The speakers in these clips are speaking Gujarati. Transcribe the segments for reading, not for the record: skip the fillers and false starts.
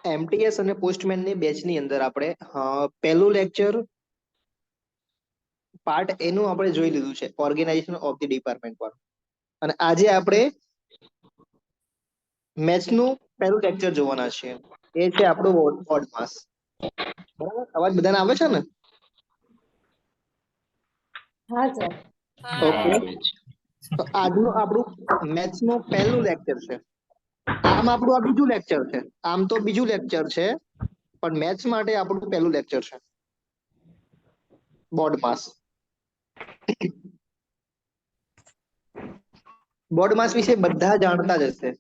એમટીએસ અને પોસ્ટમેન ની બેચ ની અંદર આપણે પહેલું લેક્ચર પાર્ટ એનું આપણે જોઈ લીધું છે, ઓર્ગેનાઇઝેશન ઓફ ધી ડિપાર્ટમેન્ટ પર. અને આજે આપણે મેથ્સ નું પહેલું લેક્ચર જોવાના છે, એ છે આપણું વોર્ડ માસ. બરાબર, અવાજ બધાને આવે છે ને? હા સર. ઓકે, તો આજનું આપણું મેથ્સ નું પહેલું લેક્ચર છે. આમ આપણું આ બીજું લેક્ચર છે, આમ તો બીજું લેક્ચર છે, પણ મેથ્સ માટે આપણું પહેલું લેક્ચર છે, બોર્ડ માસ. બોર્ડ માસ વિશે બધા જાણતા જ હશે.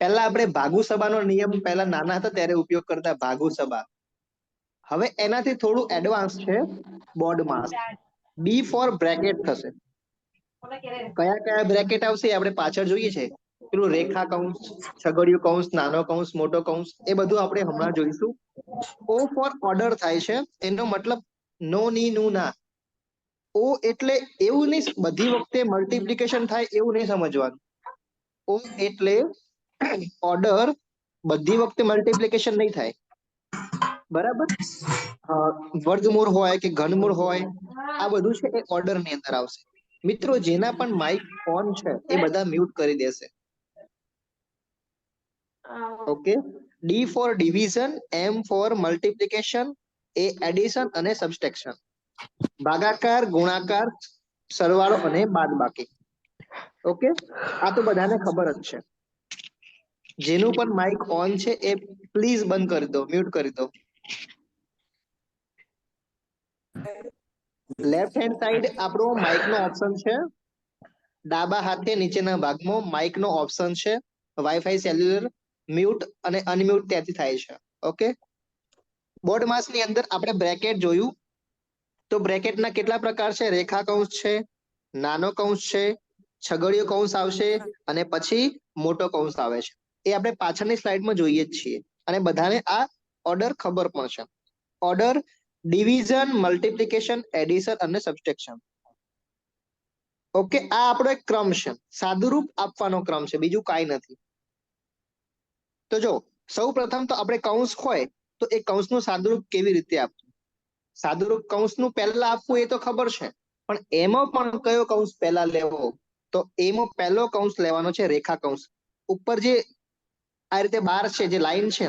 પહેલા આપણે ભાગુસભાનો નિયમ પહેલા નાના હતા ત્યારે ઉપયોગ કરતા, ભાગુસભા. હવે એનાથી થોડું એડવાન્સ છે બોર્ડ માસ. બી ફોર બ્રેકેટ થશે. કયા કયા બ્રેકેટ આવશે એ આપણે પાછળ જોઈએ છે. પેલું રેખા કૌંસ, છગડીયું કૌંસ, નાનો કૌંસ, મોટો કૌંસ, એ બધું આપણે હમણાં જોઈશું. ઓ ફોર ઓર્ડર થાય છે, એનો મતલબ નો ની નું ના. ઓ એટલે એવું નહીં બધી વખતે મલ્ટિપ્લિકેશન થાય એવું નહીં સમજવાનું. ઓ એટલે ઓર્ડર, બધી વખતે મલ્ટિપ્લિકેશન નહીં થાય. બરાબર, વર્ગમૂળ હોય કે ઘનમૂળ હોય, આ બધું છે એ ઓર્ડર ની અંદર આવશે. મિત્રો જેના પણ માઇક ઓન છે એ બધા મ્યુટ કરી દેશે. ઓકે, ડી ફોર ડિવિઝન, એમ ફોર મલ્ટિપ્લિકેશન, એ એડિશન અને સબસ્ટ્રેક્શન. ભાગાકાર, ગુણાકાર, સરવાળો અને બાદબાકી. ઓકે, આ તો બધાને ખબર જ છે. જેનું પણ માઇક ઓન છે એ પ્લીઝ બંધ કરી દો, મ્યુટ કરી દો. લેફ્ટ હેન્ડ સાઈડ આપણો માઇક નો ઓપ્શન છે. ડાબા હાથે નીચેના ભાગમાં માઇક નો ઓપ્શન છે. વાઈફાઈ, સેલ્યુલર, મ્યુટ અને અનમ્યુટ ત્યાંથી થાય છે. ઓકે, બોર્ડ માસ ની અંદર આપણે બ્રેકેટ જોયું. તો બ્રેકેટના કેટલા પ્રકાર છે? રેખા કૌંસ છે, નાનો કૌંસ છે, છગડીયો કૌંસ આવશે અને પછી મોટો કૌંસ આવે છે. એ આપણે પાછળની સ્લાઇડમાં જોઈએ જ છીએ, અને બધાને આ ઓર્ડર ખબર પણ છે. ઓર્ડર ડિવિઝન, મલ્ટિપ્લિકેશન, એડિશન અને સબસ્ટ્રેક્શન. ઓકે, આ આપણો એક ક્રમ છે, સાદુરૂપ આપવાનો ક્રમ છે, બીજું કાંઈ નથી. તો જો સૌ પ્રથમ તો આપણે કૌંસ હોય તો એ કૌંસનું સાદુરૂપ કેવી રીતે આપવું? સાદુરૂપ કૌંસનું પહેલા આપવું એ તો ખબર છે, પણ એમાં પણ કયો કૌંસ પહેલા લેવો? તો એમાં પહેલો કૌંસ લેવાનો છે રેખા કૌંસ. ઉપર જે આ રીતે બાર છે, જે લાઈન છે,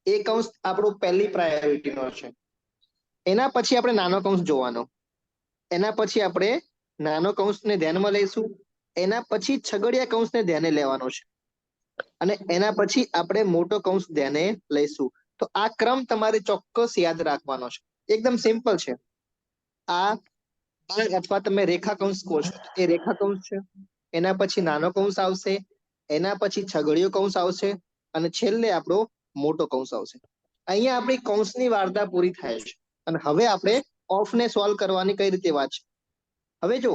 એ કૌંસ આપણો પહેલી પ્રાયોરિટીનો છે. એના પછી આપણે નાનો કૌંસ જોવાનો, એના પછી આપણે નાનો કૌંસને ધ્યાનમાં લઈશું, એના પછી છગડીયા કૌંસને ધ્યાને લેવાનો છે, અને એના પછી આપણે મોટો કૌંસ ધ્યાને લઈશું. તો આ ક્રમ તમારે ચોક્કસ યાદ રાખવાનો છે. એકદમ સિમ્પલ છે. આ અથવા તમે રેખા કૌંસ કહો છો, એ રેખા કૌંસ છે. એના પછી નાનો કૌંસ આવશે, એના પછી છગડીયો કૌંસ આવશે, અને છેલ્લે આપણો મોટો કૌંસ આવશે. અહીંયા આપણી કૌંસની વાર્તા પૂરી થાય છે. અને હવે આપણે ઓફ ને સોલ્વ કરવાની કઈ રીતે વાત છે. હવે જો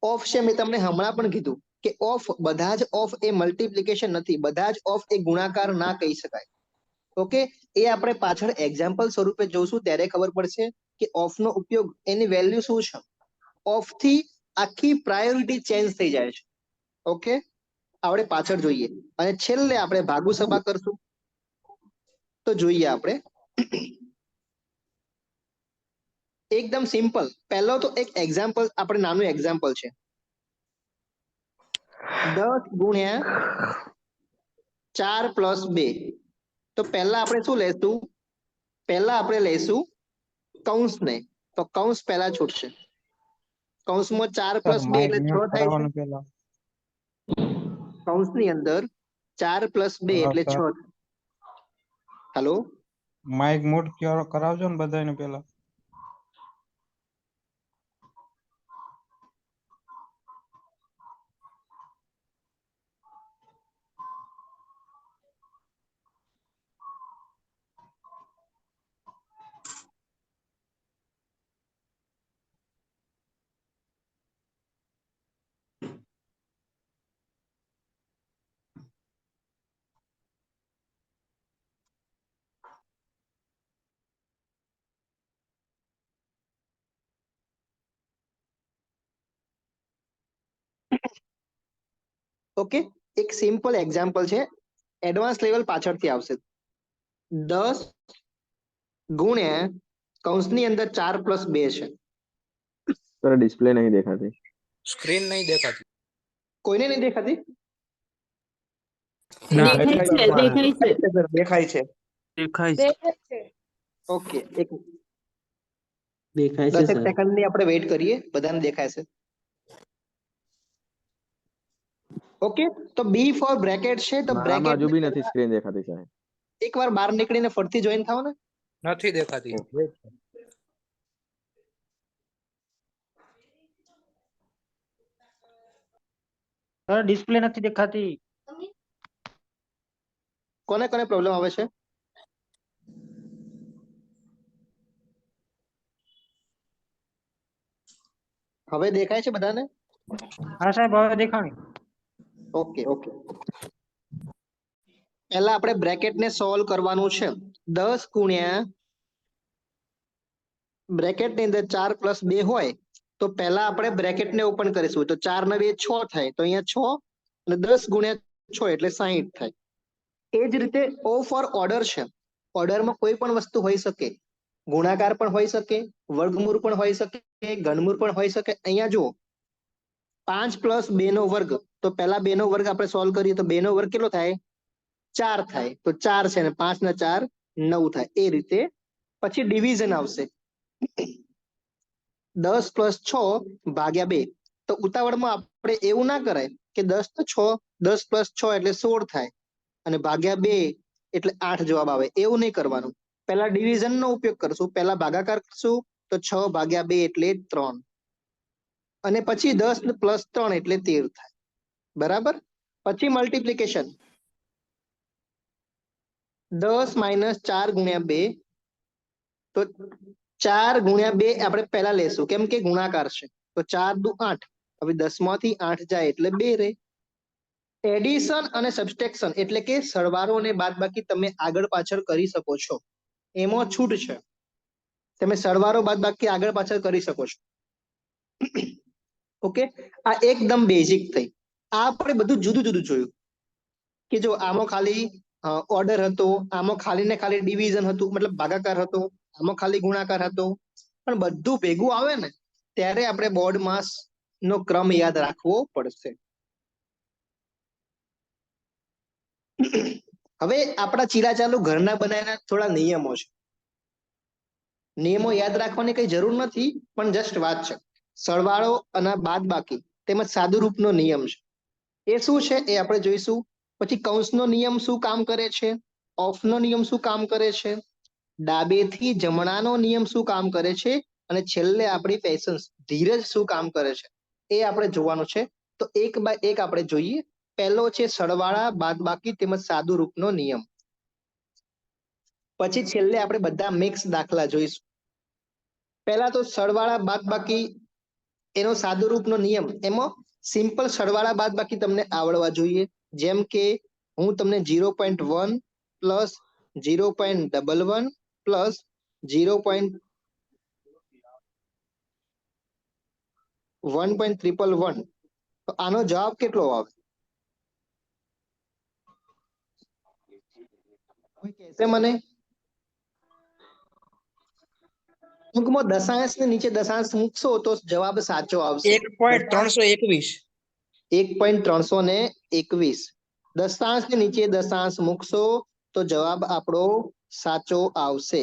ઓફ છે, મેં તમને હમણાં પણ કીધું કે ઓફ, બધા જ ઓફ એ મલ્ટિપ્લિકેશન નથી, બધા જ ઓફ એ ગુણાકાર ના કહી શકાય. ઓકે, એ આપણે પાછળ એક્ઝામ્પલ સ્વરૂપે જોશું ત્યારે ખબર પડશે કે ઓફ નો ઉપયોગ, એની વેલ્યુ શું છે. ઓફ થી આખી પ્રાયોરિટી ચેન્જ થઈ જાય છે. ઓકે, આપણે પાછળ જોઈએ, અને છેલ્લે આપણે ભાગુસભા કરશું. તો જોઈએ આપણે એકદમ સિમ્પલ. પહેલો તો એક એક્ઝામ્પલ, આપણે નાનું એક્ઝામ્પલ છે, 10 ગુણ્યા 4 પ્લસ 2. તો પહેલા આપણે શું લેશું? પહેલા આપણે લઈશું કૌંસને. તો કૌંસ પહેલા છૂટશે. કૌંસમાં 4 સર પ્લસ 2 માઇક એટલે 6 મ્યુટ થાય છે. કરાવવાનું પેલા. કૌંસની અંદર 4 પ્લસ 2 હા એટલે સર, 6. હેલો, માઇક મ્યુટ કરાવજો ને બધાને પેલા. ઓકે, એક સિમ્પલ એક્ઝામ્પલ છે, એડવાન્સ લેવલ પાછળથી આવશે. 10 ગુણ્યા કૌંસની અંદર 4+2 છે. सर डिस्प्ले नहीं दिखाती. સ્ક્રીન નહીં દેખાતી. કોઈને નહીં દેખાતી? ના, દેખાય છે દેખાય છે. ઓકે, એક દેખાય છે 10 સર સેકન્ડની આપણે વેઇટ કરીએ, બધાને દેખાશે. ઓકે, તો બી ફોર બ્રેકેટ છે, તો मारा में हजू भी બ્રેકેટ नहीं स्क्रीन दिखाती साहेब. એકવાર બહાર નીકળીને ફરતી જોઈન થાવ ને. નથી દેખાતી. સર ડિસ્પ્લે નથી દેખાતી. કોને કોને પ્રોબ્લેમ આવે છે? હવે દેખાય છે બધાને? હા સાહેબ હવે દેખાણી. ઓકે ઓકે, પહેલા આપણે બ્રેકેટ ને સોલ્વ કરવાનું છે. 10 ગુણ્યા બ્રેકેટ ની અંદર 4+2 હોય તો પહેલા આપણે બ્રેકેટ ને ઓપન કરીશું, તો 4 ને 2 6 થાય, તો અહીંયા 6 અને 10 ગુણ્યા 6 એટલે 60 થાય. એ જ રીતે ઓ ફોર ઓર્ડર છે, ઓર્ડરમાં કોઈ પણ વસ્તુ હોઈ શકે, ગુણાકાર પણ હોઈ શકે, વર્ગમૂળ પણ હોઈ શકે, ઘનમૂળ પણ હોઈ શકે. અહીંયા જુઓ 5+2 નો વર્ગ, તો પહેલા 2 નો વર્ગ આપણે સોલ્વ કરીએ તો 2 નો વર્ગ કેટલો થાય? 4 થાય, તો 4 છે ને 5 ને 4 9 થાય. એ રીતે પછી ડિવિઝન આવશે, 10+6 ભાગ્યા 2. તો ઉતાવળમાં આપણે એવું ના કરાય કે 10+6 એટલે 16 થાય અને ભાગ્યા 2 એટલે 8 જવાબ આવે, એવું નહીં કરવાનું. પહેલા ડિવિઝન નો ઉપયોગ કરશું, પહેલા ભાગાકાર કરશું, તો 6 ભાગ્યા 2 એટલે 3 અને પછી 10+3 એટલે 13 થાય. બરાબર? પછી મલ્ટીપ્લિકેશન, 10 - 4 ગુણ્યા 2, તો 4 ગુણ્યા 2 આપણે પહેલા લેશું, કેમ કે ગુણાકાર છે, તો 4 દુ 8. હવે 10 માંથી 8 જાય એટલે 2 રહે. એડિશન અને સબસ્ટ્રેક્શન એટલે કે સરવાળો અને બાદબાકી તમે આગળ પાછળ કરી શકો છો, એમાં છૂટ છે, તમે સરવાળો બાદબાકી આગળ પાછળ કરી શકો છો. ઓકે, આ એકદમ બેઝિક થઈ. આ આપણે બધું જુદું જુદું જોયું કે જો આમાં ખાલી ઓર્ડર હતો, આમાં ખાલી ને ખાલી ડિવિઝન હતું, મતલબ ભાગાકાર હતો, આમાં ખાલી ગુણાકાર હતો, પણ બધું ભેગું આવે ને ત્યારે આપણે બોર્ડ માસ નો ક્રમ યાદ રાખવો પડશે. હવે આપણા ચીલા ચાલુ ઘરના બનાવેલા થોડા નિયમો છે. નિયમો યાદ રાખવાની કઈ જરૂર નથી, પણ જસ્ટ વાત છે. સરવાળો અને બાદબાકી તેમજ સાદુરૂપનો નિયમ છે, એ શું છે એ આપણે જોઈશું. પછી કૌંસનો નિયમ શું કામ કરે છે, ઓફનો નિયમ શું કામ કરે છે, ડાબેથી જમણાનો નિયમ શું કામ કરે છે, અને છેલ્લે આપણી પેશન્સ ધીરજ શું કામ કરે છે, એ આપણે જોવાનું છે. તો એક બાય એક આપણે જોઈએ. પહેલો છે સરવાળા બાદબાકી તેમજ સાદુરૂપનો નિયમ. પછી છેલ્લે આપણે બધા મિક્સ દાખલા જોઈશું. પહેલા તો સરવાળા બાદબાકી એનો સાદુરૂપનો નિયમ, એમાં સિમ્પલ સરવાળા બાદબાકી તમને આવડવા જોઈએ. જેમ કે હું તમને 0.1 પ્લસ 0.11 પ્લસ 0.1.111, તો આનો જવાબ કેટલો આવે? કોઈ કહેશે મને? ટૂંકમાં દશાંશ ને નીચે દશાંશ મૂકશો તો જવાબ સાચો આવશે. 1.321. 1.321. દશાંશ ને નીચે દશાંશ મૂકશો તો જવાબ આપણો સાચો આવશે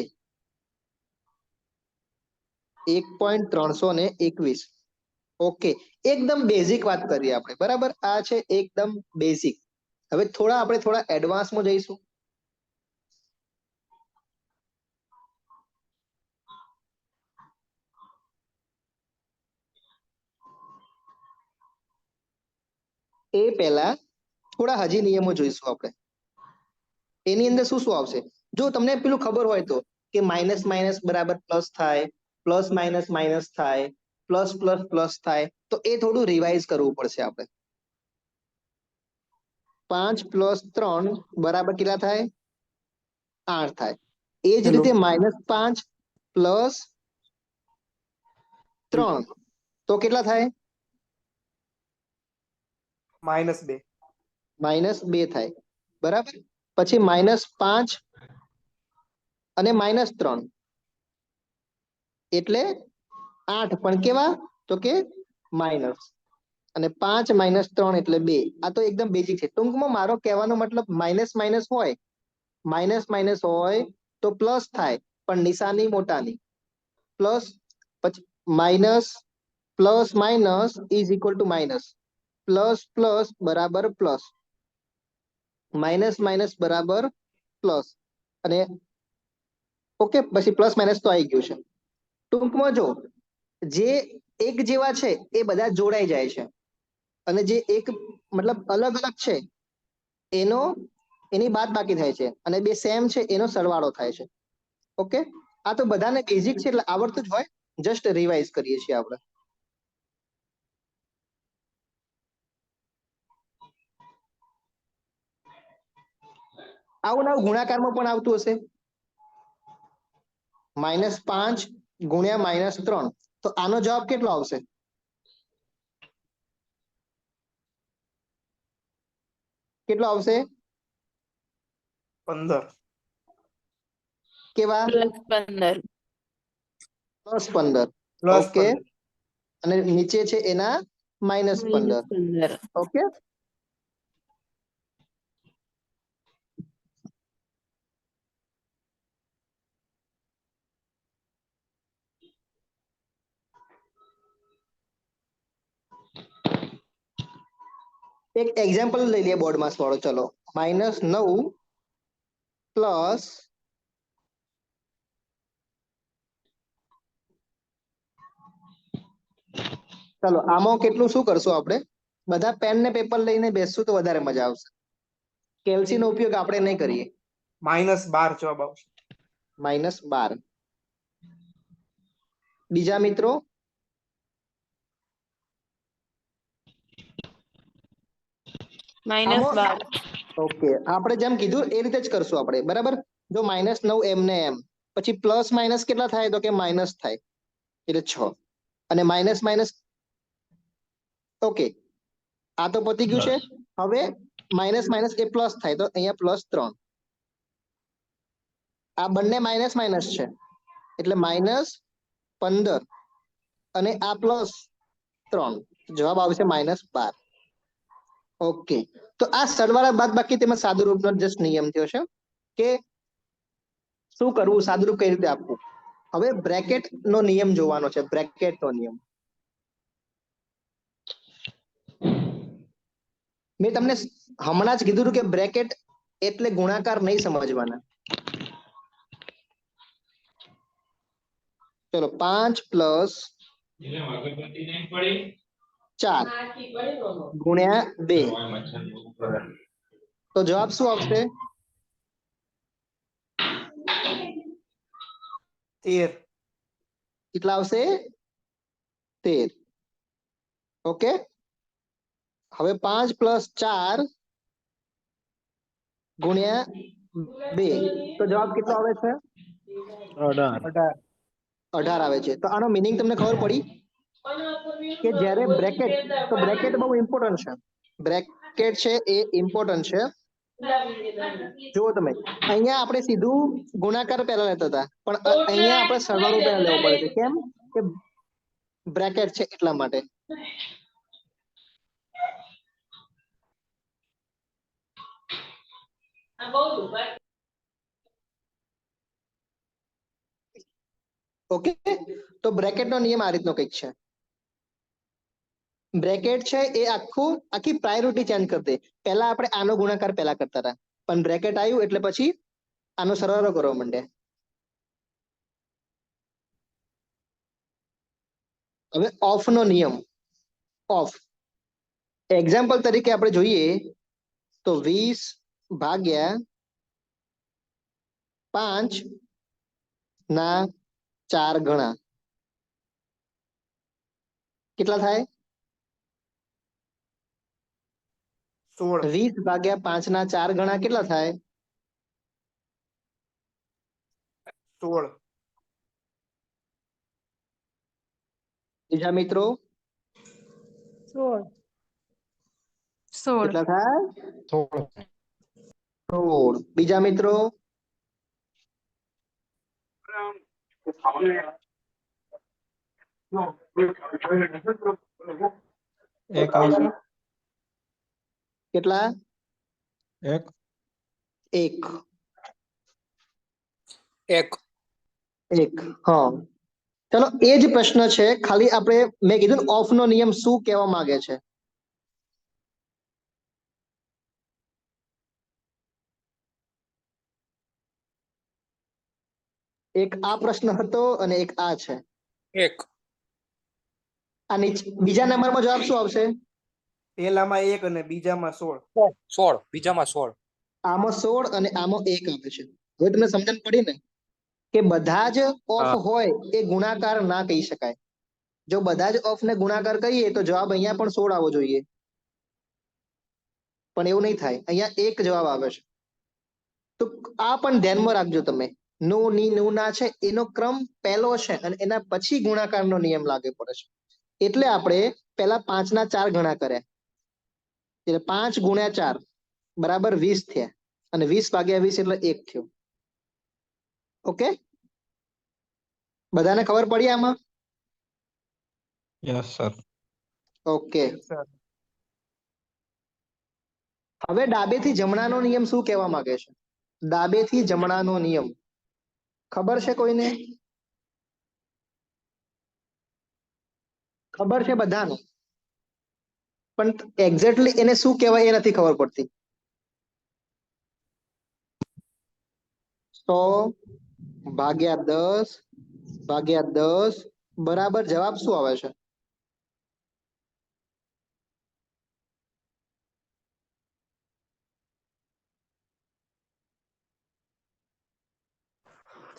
1.321. ઓકે, એકદમ બેઝિક વાત કરીએ આપણે, બરાબર? આ છે એકદમ બેઝિક. હવે આપણે થોડા એડવાન્સમાં જઈશું. એ પહેલા થોડા હજી નિયમો જોઈશું આપણે. એની અંદર શું શું આવશે? જો તમને પેલું ખબર હોય તો કે માઇનસ માઇનસ બરાબર પ્લસ થાય, પ્લસ માઇનસ માઇનસ થાય, પ્લસ પ્લસ પ્લસ થાય, તો એ થોડું રિવાઇઝ કરવું પડશે આપણે. 5 + 3 બરાબર કેટલા થાય? 8 થાય. એ જ રીતે -5 પ્લસ 3 તો કેટલા થાય? -2. -2 થાય બરાબર. પછી -5 અને -3 એટલે 8, પણ કેવા? તો કે માઇનસ. અને 5 - 3 એટલે 2. આ તો એકદમ બેઝિક છે. ટૂંકમાં મારો કહેવાનો મતલબ માઇનસ માઇનસ હોય તો પ્લસ થાય, પણ નિશાની મોટાની. પ્લસ પછી minus plus minus is equal to minus. Plus plus બરાબર પ્લસ. માઇનસ માઇનસ બરાબર પ્લસ. અને ઓકે, પછી પ્લસ માઇનસ તો આવી ગયું છે. ટૂંકમાં જો જે એક જેવા છે એ બધા જોડાઈ જાય છે, અને જે એક મતલબ અલગ અલગ છે એનો એની બાદ બાકી થાય છે, અને બે સેમ છે એનો સરવાળો થાય છે. ઓકે, આ તો બધાને બેઝિક છે એટલે આવડતું જ હોય. જસ્ટ રિવાઇઝ કરીએ છીએ આપણે. આવું નવું ગુણાકારમાં પણ આવતું હશે. -5 ગુણ્યા -3, તો આનો જવાબ કેટલો આવશે? કેટલો આવશે? 15. કેવા? +15. +15. ઓકે, +15. અને નીચે છે એના -15. -15. ઓકે, એક એક્ઝામ્પલ લઈ લઈએ બોર્ડમાં થોડો. ચલો, -9 પ્લસ ચલો આમાં કેટલું શું કરશું આપણે? બધા પેન ને પેપર લઈને બેસશું તો વધારે મજા આવશે. કેલ્સી નો ઉપયોગ આપણે નહીં કરીએ. -12 જવાબ આવશે. -12. બીજા મિત્રો? -12. ઓકે, આપણે જેમ કીધું એ રીતે જ કરશું આપણે, બરાબર. જો -9 એમને એમ, પછી પ્લસ માઇનસ કેટલા થાય? તો કે માઇનસ થાય, એટલે 6. અને માઇનસ માઇનસ, ઓકે, આ તો પતી ગયું છે. હવે માઇનસ માઇનસ એ પ્લસ થાય, તો અહીંયા +3. આ બંને માઇનસ માઇનસ છે એટલે -15, અને આ +3, જવાબ આવશે -12. ઓકે, તો આ સરવાળા બાદ બાકી તેમાં સાદુરૂપનો જસ્ટ નિયમ થયો છે કે શું કરવું, સાદુરૂપ કઈ રીતે આપવું. હવે બ્રેકેટ નો નિયમ જોવાનો છે. બ્રેકેટ નો નિયમ મેં તમને હમણાં જ કીધું કે બ્રેકેટ એટલે ગુણાકાર નહીં સમજવાના. ચલો, 5 + 4 ગુણ્યા 2, તો જવાબ શું આવશે? 13. કેટલા આવશે? 13. ઓકે, હવે 5 + 4 ગુણ્યા 2, તો જવાબ કેટલો આવે છે? 18. 18 આવે છે. તો આનો મિનિંગ તમને ખબર પડી કે જ્યારે બ્રેકેટ, તો બ્રેકેટ બહુ ઇમ્પોર્ટન્ટ છે. બ્રેકેટ છે એ ઇમ્પોર્ટન્ટ છે. જુઓ તમે, અહીંયા આપણે સીધું ગુણાકાર પહેલા લેતા હતા, પણ અહીંયા આપણે સરવાળો પહેલા લેવો પડે છે. કેમ? કે બ્રેકેટ છે એટલા માટે. ઓકે, તો બ્રેકેટ નો નિયમ આ રીતનો કંઈક છે. બ્રેકેટ છે એ આખી પ્રાયોરિટી ચેન્જ કરી દે. પહેલા આપણે આનો ગુણાકાર પહેલા કરતા હતા, પણ બ્રેકેટ આવ્યું એટલે પછી આનો સરવાળો કરવા માંડ્યા. હવે ઓફ નો નિયમ. ઓફ એક્ઝામ્પલ તરીકે આપણે જોઈએ તો 20/5 ગણા કેટલા થાય? 16. 20/5 ગણા કેટલા થાય? 16. બીજા મિત્રો? 16. 16. કેટલા થાય? 16. 16. બીજા મિત્રો? એક આવશે. કેટલા? એક. 1. એક 1. હા, ચલો એ જ પ્રશ્ન છે, ખાલી આપણે મેં કીધું ઓફ નો નિયમ શું કહેવા માંગે છે. એક આ પ્રશ્ન હતો અને એક આ છે. એક આ નીચે બીજા નંબરમાં જવાબ શું આવશે? પહેલામાં 1 અને બીજામાં 16. 16 બીજામાં 16. આમાં 16 અને આમાં 1 આવે છે. હવે તમને સમજણ પડી ને કે બધા જ ઓફ હોય એ ગુણાકાર ના કહી શકાય. જો બધા જ ઓફ ને ગુણાકાર કરીએ તો જવાબ અહીંયા પણ 16 આવવો જોઈએ, પણ એવું નહીં થાય. અહીંયા 1 જવાબ આવે છે. તો આ પણ ધ્યાનમાં રાખજો તમે. નો ની નું ના છે એનો ક્રમ પહેલો છે અને એના પછી ગુણાકારનો નિયમ લાગે પડે છે. એટલે આપણે પહેલા 5 ના 4 ગણા કર્યા, એટલે 5 ગુણ્યા 4 બરાબર 20 થયા, અને 20 ભાગ્યા 20 એટલે 1 થયો. ઓકે, બધાને ખબર પડી આમાં? Yes sir. ઓકે, હવે ડાબેથી જમણાનો નિયમ શું કહેવા માંગે છે? ડાબેથી જમણાનો નિયમ ખબર છે કોઈને? ખબર છે બધાને, પણ એક્ઝેક્ટલી એને શું કહેવાય એ નથી ખબર પડતી. 100 ભાગ્યા 10 ભાગ્યા 10 બરાબર જવાબ શું આવે છે?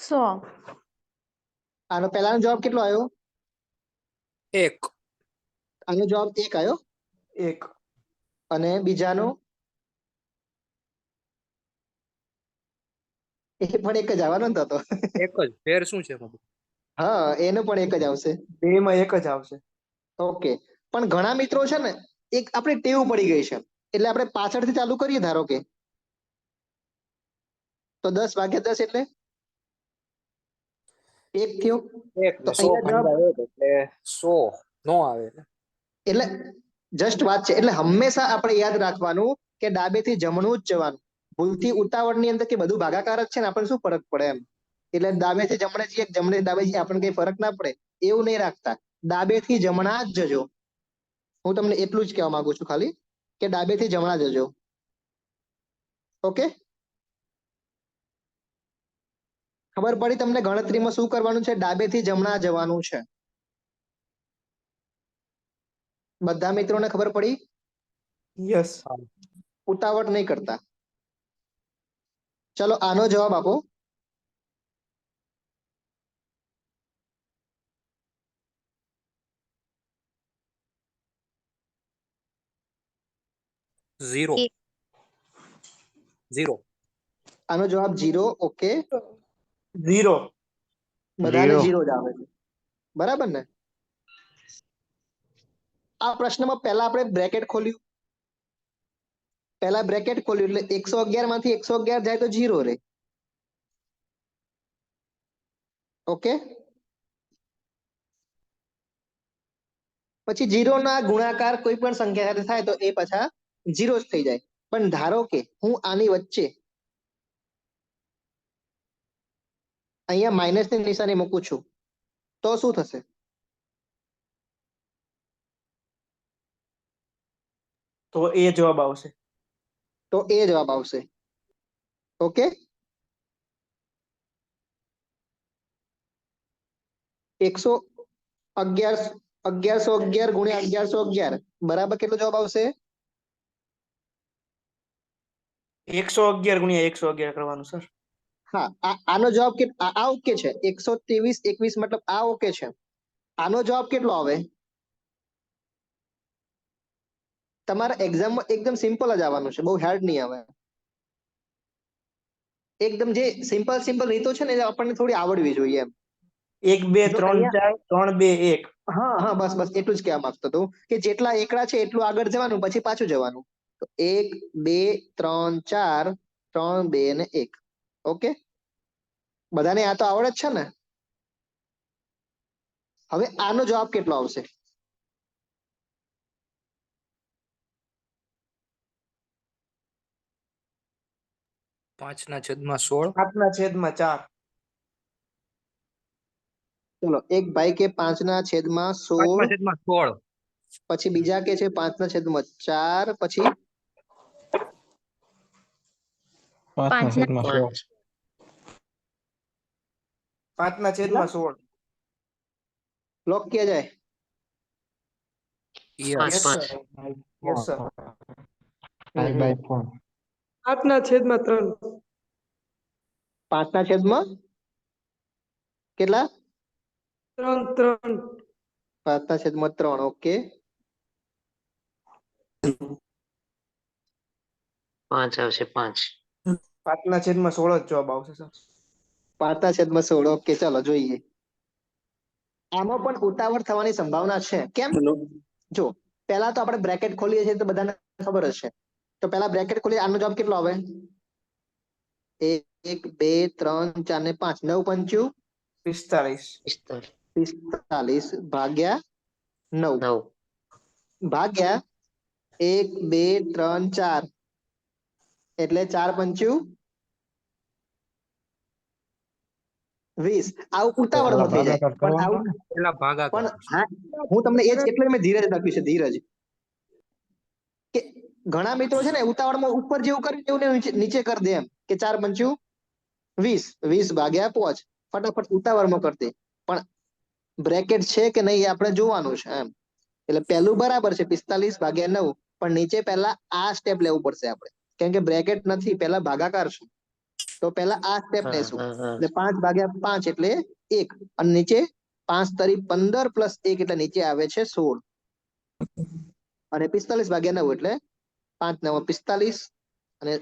સો. આનો પહેલાનો જવાબ કેટલો આવ્યો? 1 આનો જવાબ 1 આવ્યો. 1 અને બીજાનો એ પણ 1 જ આવવાનો ને તો. એક જ ફેર શું છે એમાં? હા, એનો પણ 1 જ આવશે. બેમાં 1 જ આવશે. ઓકે, પણ ઘણા મિત્રો છે ને એક આપણે ટેવ પડી ગઈ છે, એટલે આપણે પાછળથી ચાલુ કરીએ. ધારો કે તો 10 ભાગ્યા 10 એટલે 1 થયો. 1 તો ને 100 અહીંયા જવાબ ભાગ્યા 1 એટલે 100 નો આવે. એટલે જસ્ટ વાત છે. એટલે હંમેશા આપણે યાદ રાખવાનું કે ડાબેથી જમણું જ જવાનું. ભૂલથી ઉતાવળની અંદર કે બધું ભાગાકાર જ છે ને આપણને શું ફરક પડે એમ, એટલે ડાબેથી જમણે જઈએ, જમણે ડાબે જઈએ, આપણને કઈ ફરક ના પડે એવું નહીં રાખતા. ડાબેથી જમણા જ જજો. હું તમને એટલું જ કહેવા માંગુ છું ખાલી, કે ડાબેથી જમણા જજો. ઓકે, ખબર પડી તમને ગણતરીમાં શું કરવાનું છે? ડાબેથી જમણા જવાનું છે. બધા મિત્રોને ખબર પડી? યસ. ઉતાવળ નહીં કરતા. ચલો આનો જવાબ આપો. ઝીરો. એક. 0. આનો જવાબ 0. ઓકે, 0 બધાને 0 જ આવે છે, બરાબર ને? આ પ્રશ્નમાં પહેલા આપણે બ્રેકેટ ખોલ્યું, પહેલા બ્રેકેટ ખોલ્યું એટલે 111 માંથી 111 જાય તો 0 રહે. ઓકે, પછી 0 ના ગુણાકાર કોઈ પણ સંખ્યા સાથે થાય તો એ પાછા 0 જ થઈ જાય. પણ ધારો કે હું આની વચ્ચે અહીંયા માઇનસ ની નિશાની મૂકું છું તો શું થશે? તો એ જવાબ આવશે. તો એ જવાબ આવશે. ઓકે, 1111 ગુણ્યા 1111 બરાબર કેટલો જવાબ આવશે? 111 ગુણ્યા 111 કરવાનું સર. હા, આનો જવાબ આ ઓકે છે. 123 21 મતલબ આ ઓકે છે. આનો જવાબ કેટલો આવે? તમારા એક્ઝામમાં એકદમ સિમ્પલ જ આવવાનું છે, બહુ હાર્ડ નહીં આવે. એકદમ જે સિમ્પલ સિમ્પલ રીતો છે ને એ આપણને થોડી આવડવી જોઈએ એમ. 1 2 જો 3 4 3 2 1. હા હા, બસ બસ એટલું જ કહેવા માંગતો હતો કે જેટલા એકડા છે એટલું આગળ જવાનું, પછી પાછું જવાનું. તો 1 2 3 4 3 2 ને 1. ઓકે, બધાને આ તો આવડે જ છે ને. હવે આનો જવાબ કેટલો આવશે? પાંચ ના છેદમાં 16. 5/4. ચલો, એક ભાઈ કે 5/16, 5/16. પછી બીજા કે છે 5/4, પછી 5/16. 5/16. લોક किया जाए. Yes. Yes sir. Yes sir. 5/4. 5/3 કેટલા? 5/3. ઓકે, 5 આવશે 5. 5/16 જ જવાબ આવશે સર. 5/16. ઓકે, ચલો જોઈએ. આમાં પણ ઉતાવળ થવાની સંભાવના છે. કેમ? જો પહેલા તો આપણે બ્રેકેટ ખોલીએ છીએ તો બધાને ખબર જ છે. તો પહેલા બ્રેકેટ ખોલીએ, આનો જવાબ કેટલો આવે? 1 2 3 4 ને 5, 9 પંચું 45. 45 ભાગ્યા 9 9. ભાગ્યા 1 2 3 4, એટલે 4 પંચું 20. આવું ઉતાવળમાં થઈ જાય. ભાગાકાર પણ કરવાનો આવું ને. પેલા ભાગાકાર. પણ હા, હું તમને એ જ એટલે મેં ધીરજ લખ્યું છે. ધીરજ કે ઘણા મિત્રો છે ને ઉતાવળમાં ઉપર જેવું કરી એવું ને નીચે કરી દે, એમ કે 4 પંચું 20, 20 ભાગ્યા 5, ફટાફટ ઉતાવળમાં કરી દે. પણ બ્રેકેટ છે કે નહીં એ આપણે જોવાનું છે એમ. એટલે પહેલું બરાબર છે 45/9, પણ નીચે પહેલા આ સ્ટેપ લેવું પડશે આપણે, કેમ કે બ્રેકેટ નથી, પહેલા ભાગાકાર છે. તો પહેલા આ સ્ટેપ લેશું. એટલે 5/5 એટલે 1, અને નીચે 5×3 = 15 + 1 એટલે નીચે આવે છે 16, અને 45/9 એટલે 5 × 9 = 45 અને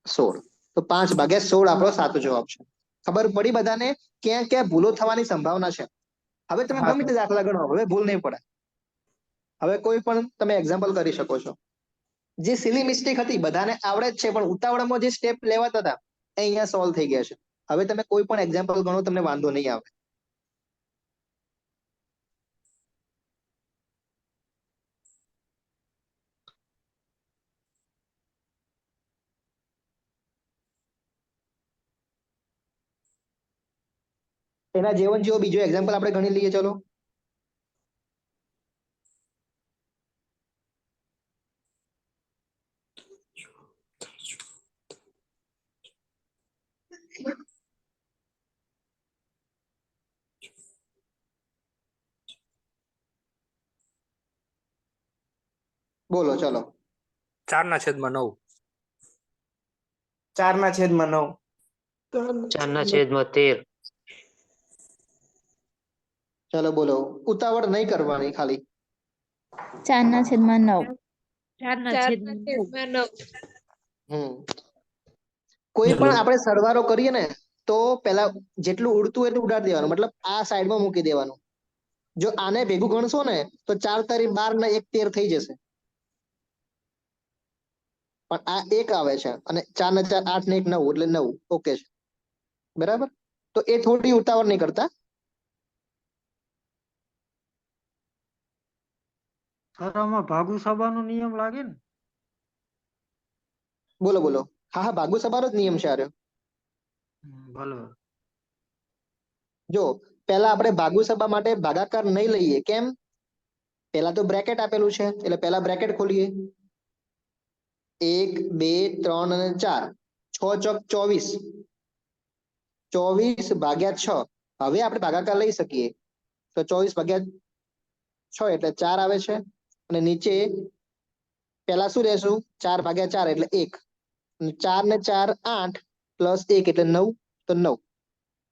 16. તો 5/16 આપણો સાચો જવાબ છે. ખબર પડી બધાને ક્યાં ક્યાં ભૂલો થવાની સંભાવના છે? હવે તમે હા, ગમે તે દાખલા ગણો, હવે ભૂલ નહીં પડે. હવે કોઈ પણ તમે એક્ઝામ્પલ કરી શકો છો. જે સિલી મિસ્ટેક હતી બધાને આવડે જ છે, પણ ઉતાવળમાં જે સ્ટેપ લેવાતા હતા એ અહીંયા સોલ્વ થઈ ગયા છે. હવે તમે કોઈ પણ એક્ઝામ્પલ ગણો, તમને વાંધો નહીં આવે. એના જેવો બીજો એક્ઝામ્પલ આપણે ગણી લઈએ. ચલો, બોલો. ચલો, 4/9. 4/9. 4/13. ચલો બોલો. ઉતાવળ નહીં કરવાની, ખાલી 4/9. 4/9. હમ કોઈ પણ આપણે સરવાળો કરીએ ને તો પેલા જેટલું ઉડતું એટલું ઉડાડી દેવાનું, મતલબ આ સાઈડમાં મૂકી દેવાનું. જો આને ભેગું ગણશો ને તો 4×3 = 12 ને 1 13 થઈ જશે. પણ આ 1 આવે છે, અને 4 ને 4 8 ને 1 9, એટલે 9. ઓકે છે, બરાબર. તો એ થોડી ઉતાવળ નહીં કરતા. સર આમાં ભાગુ સભાનો નિયમ લાગે ને? બોલો બોલો. હા હા, ભાગુ સભાનો જ નિયમ છે આ રહ્યો. ભલે. જો પહેલા આપણે ભાગુ સભા માટે ભાગાકાર નહીં લઈએ. કેમ? પહેલા તો બ્રેકેટ આપેલું છે, એટલે પહેલા બ્રેકેટ ખોલીએ. 1 2 3 અને 4, 6 × 24, 24/6. હવે આપણે ભાગાકાર લઈ શકીએ. તો 24/6 એટલે 4 આવે છે, અને નીચે પહેલા શું લેશું? 4/4 એટલે 1, અને 4 ને 4 8 + 1 એટલે 9, તો 9.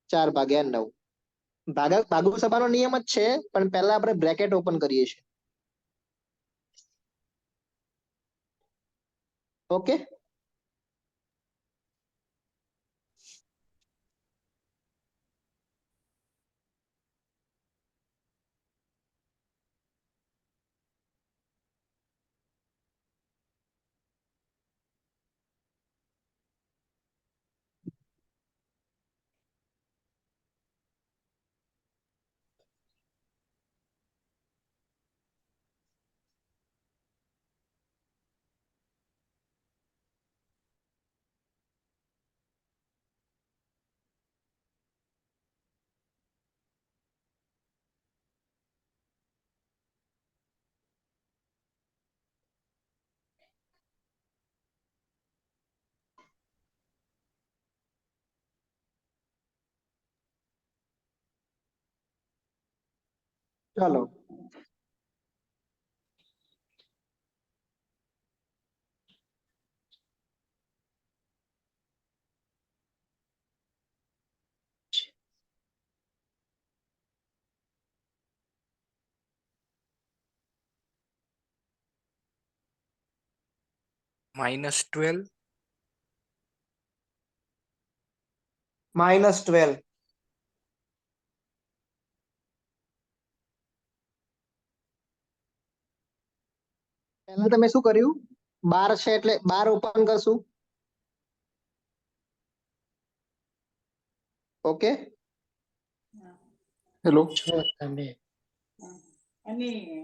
4/9. ભાગુ સભાનો નિયમ જ છે, પણ પહેલા આપણે બ્રેકેટ ઓપન કરીએ છીએ. ઓકે, ચલો -12 -12 પહેલા તમે શું કર્યું 12 છે એટલે 12 ઓપન કરશું ઓકે હેલો જો તમે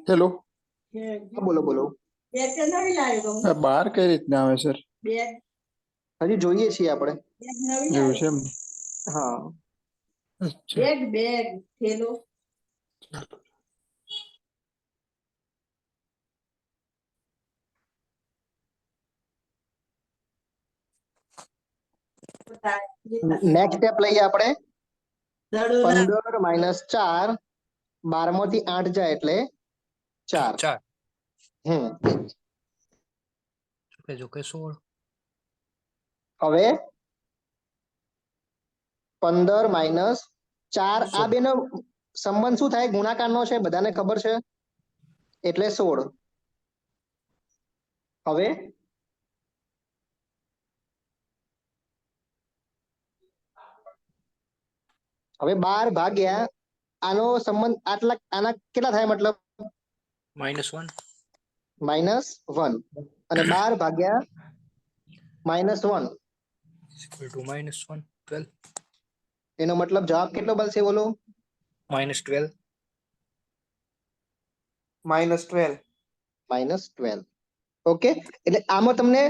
હેલો બોલો બોલો આ બાર કઈ રીતના આવે સર હજી જોઈએ છીએ આપણે એવું છે એમ હા અચ્છા નેક્સ્ટ સ્ટેપ લઈએ આપણે 15 -4 12 માંથી 8 જાય એટલે 4 4 જોકે 16 હવે 15 -4 આ બેનો સંબંધ શું થાય ગુણાકારનો છે બધાને ખબર છે એટલે 16 હવે હવે 12 ભાગ્યા આનો સંબંધ આટલા આના કેટલા થાય મતલબ -1 -1 અને 12 ભાગ્યા -1 -1 12 એનો મતલબ જવાબ કેટલો બનશે બોલો -12 -12 ઓકે એટલે આમાં તમને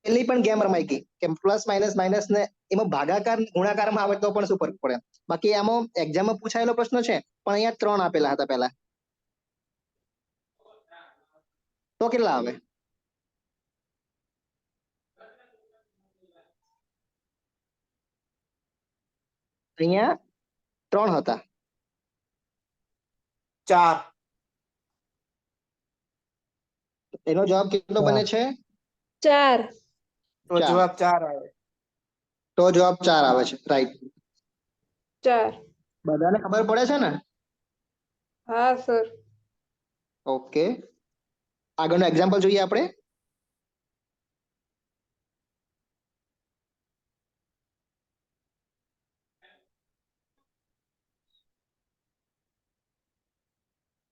પેલી પણ ગેમ રમાઈ ગઈ કે પ્લસ માઇનસ માઇનસ ને એમાં ભાગાકાર ગુણાકારમાં આવે તો પણ શું ફરક પડે બાકી આમાં એક્ઝામમાં પૂછાયેલો પ્રશ્ન છે પણ અહીંયા 3 આપેલા હતા પહેલા તો કેટલા આવે અહીંયા 3 હતા 4 એનો જવાબ કેટલો બને છે 4 તો ચાર. જવાબ 4 આવે તો જવાબ 4 આવે છે રાઈટ 4 બધાને ખબર પડે છે ને હા સર ઓકે આગળનું એક્ઝામ્પલ જોઈએ આપણે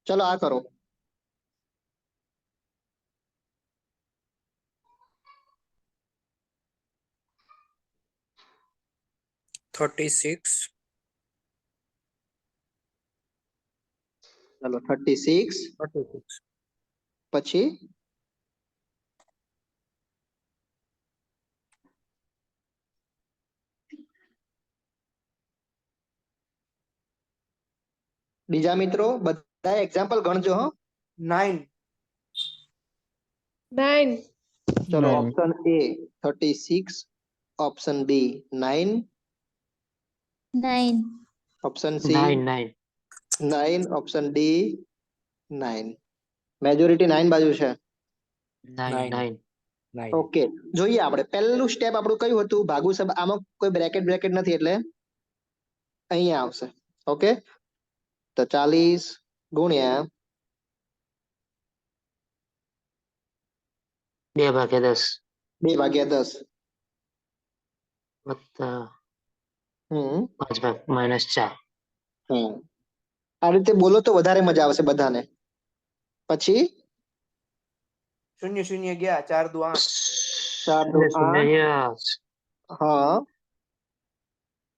ચલો આ કરો 36 ચલો 36 36 પછી બીજા મિત્રો બધા એક્ઝામ્પલ ગણજો હો 9 9 ચલો 9 option A 36 option B 9 9 option C 9 9 option D 9 majority 9 બાજુ છે 9 9 9 ઓકે જોઈએ આપણે પહેલું સ્ટેપ આપણું કયું હતું ભાગુ સબ આમાં કોઈ બ્રેકેટ નથી એટલે અહીંયા આવશે ઓકે તો 40 ગુણ્યા 2/10 2/10 વત્તા હમ 5/-4 હમ આ રીતે બોલો તો વધારે મજા આવશે બધાને પછી 0 0 ગયા 4 દુ 8 4 દુ 8 હા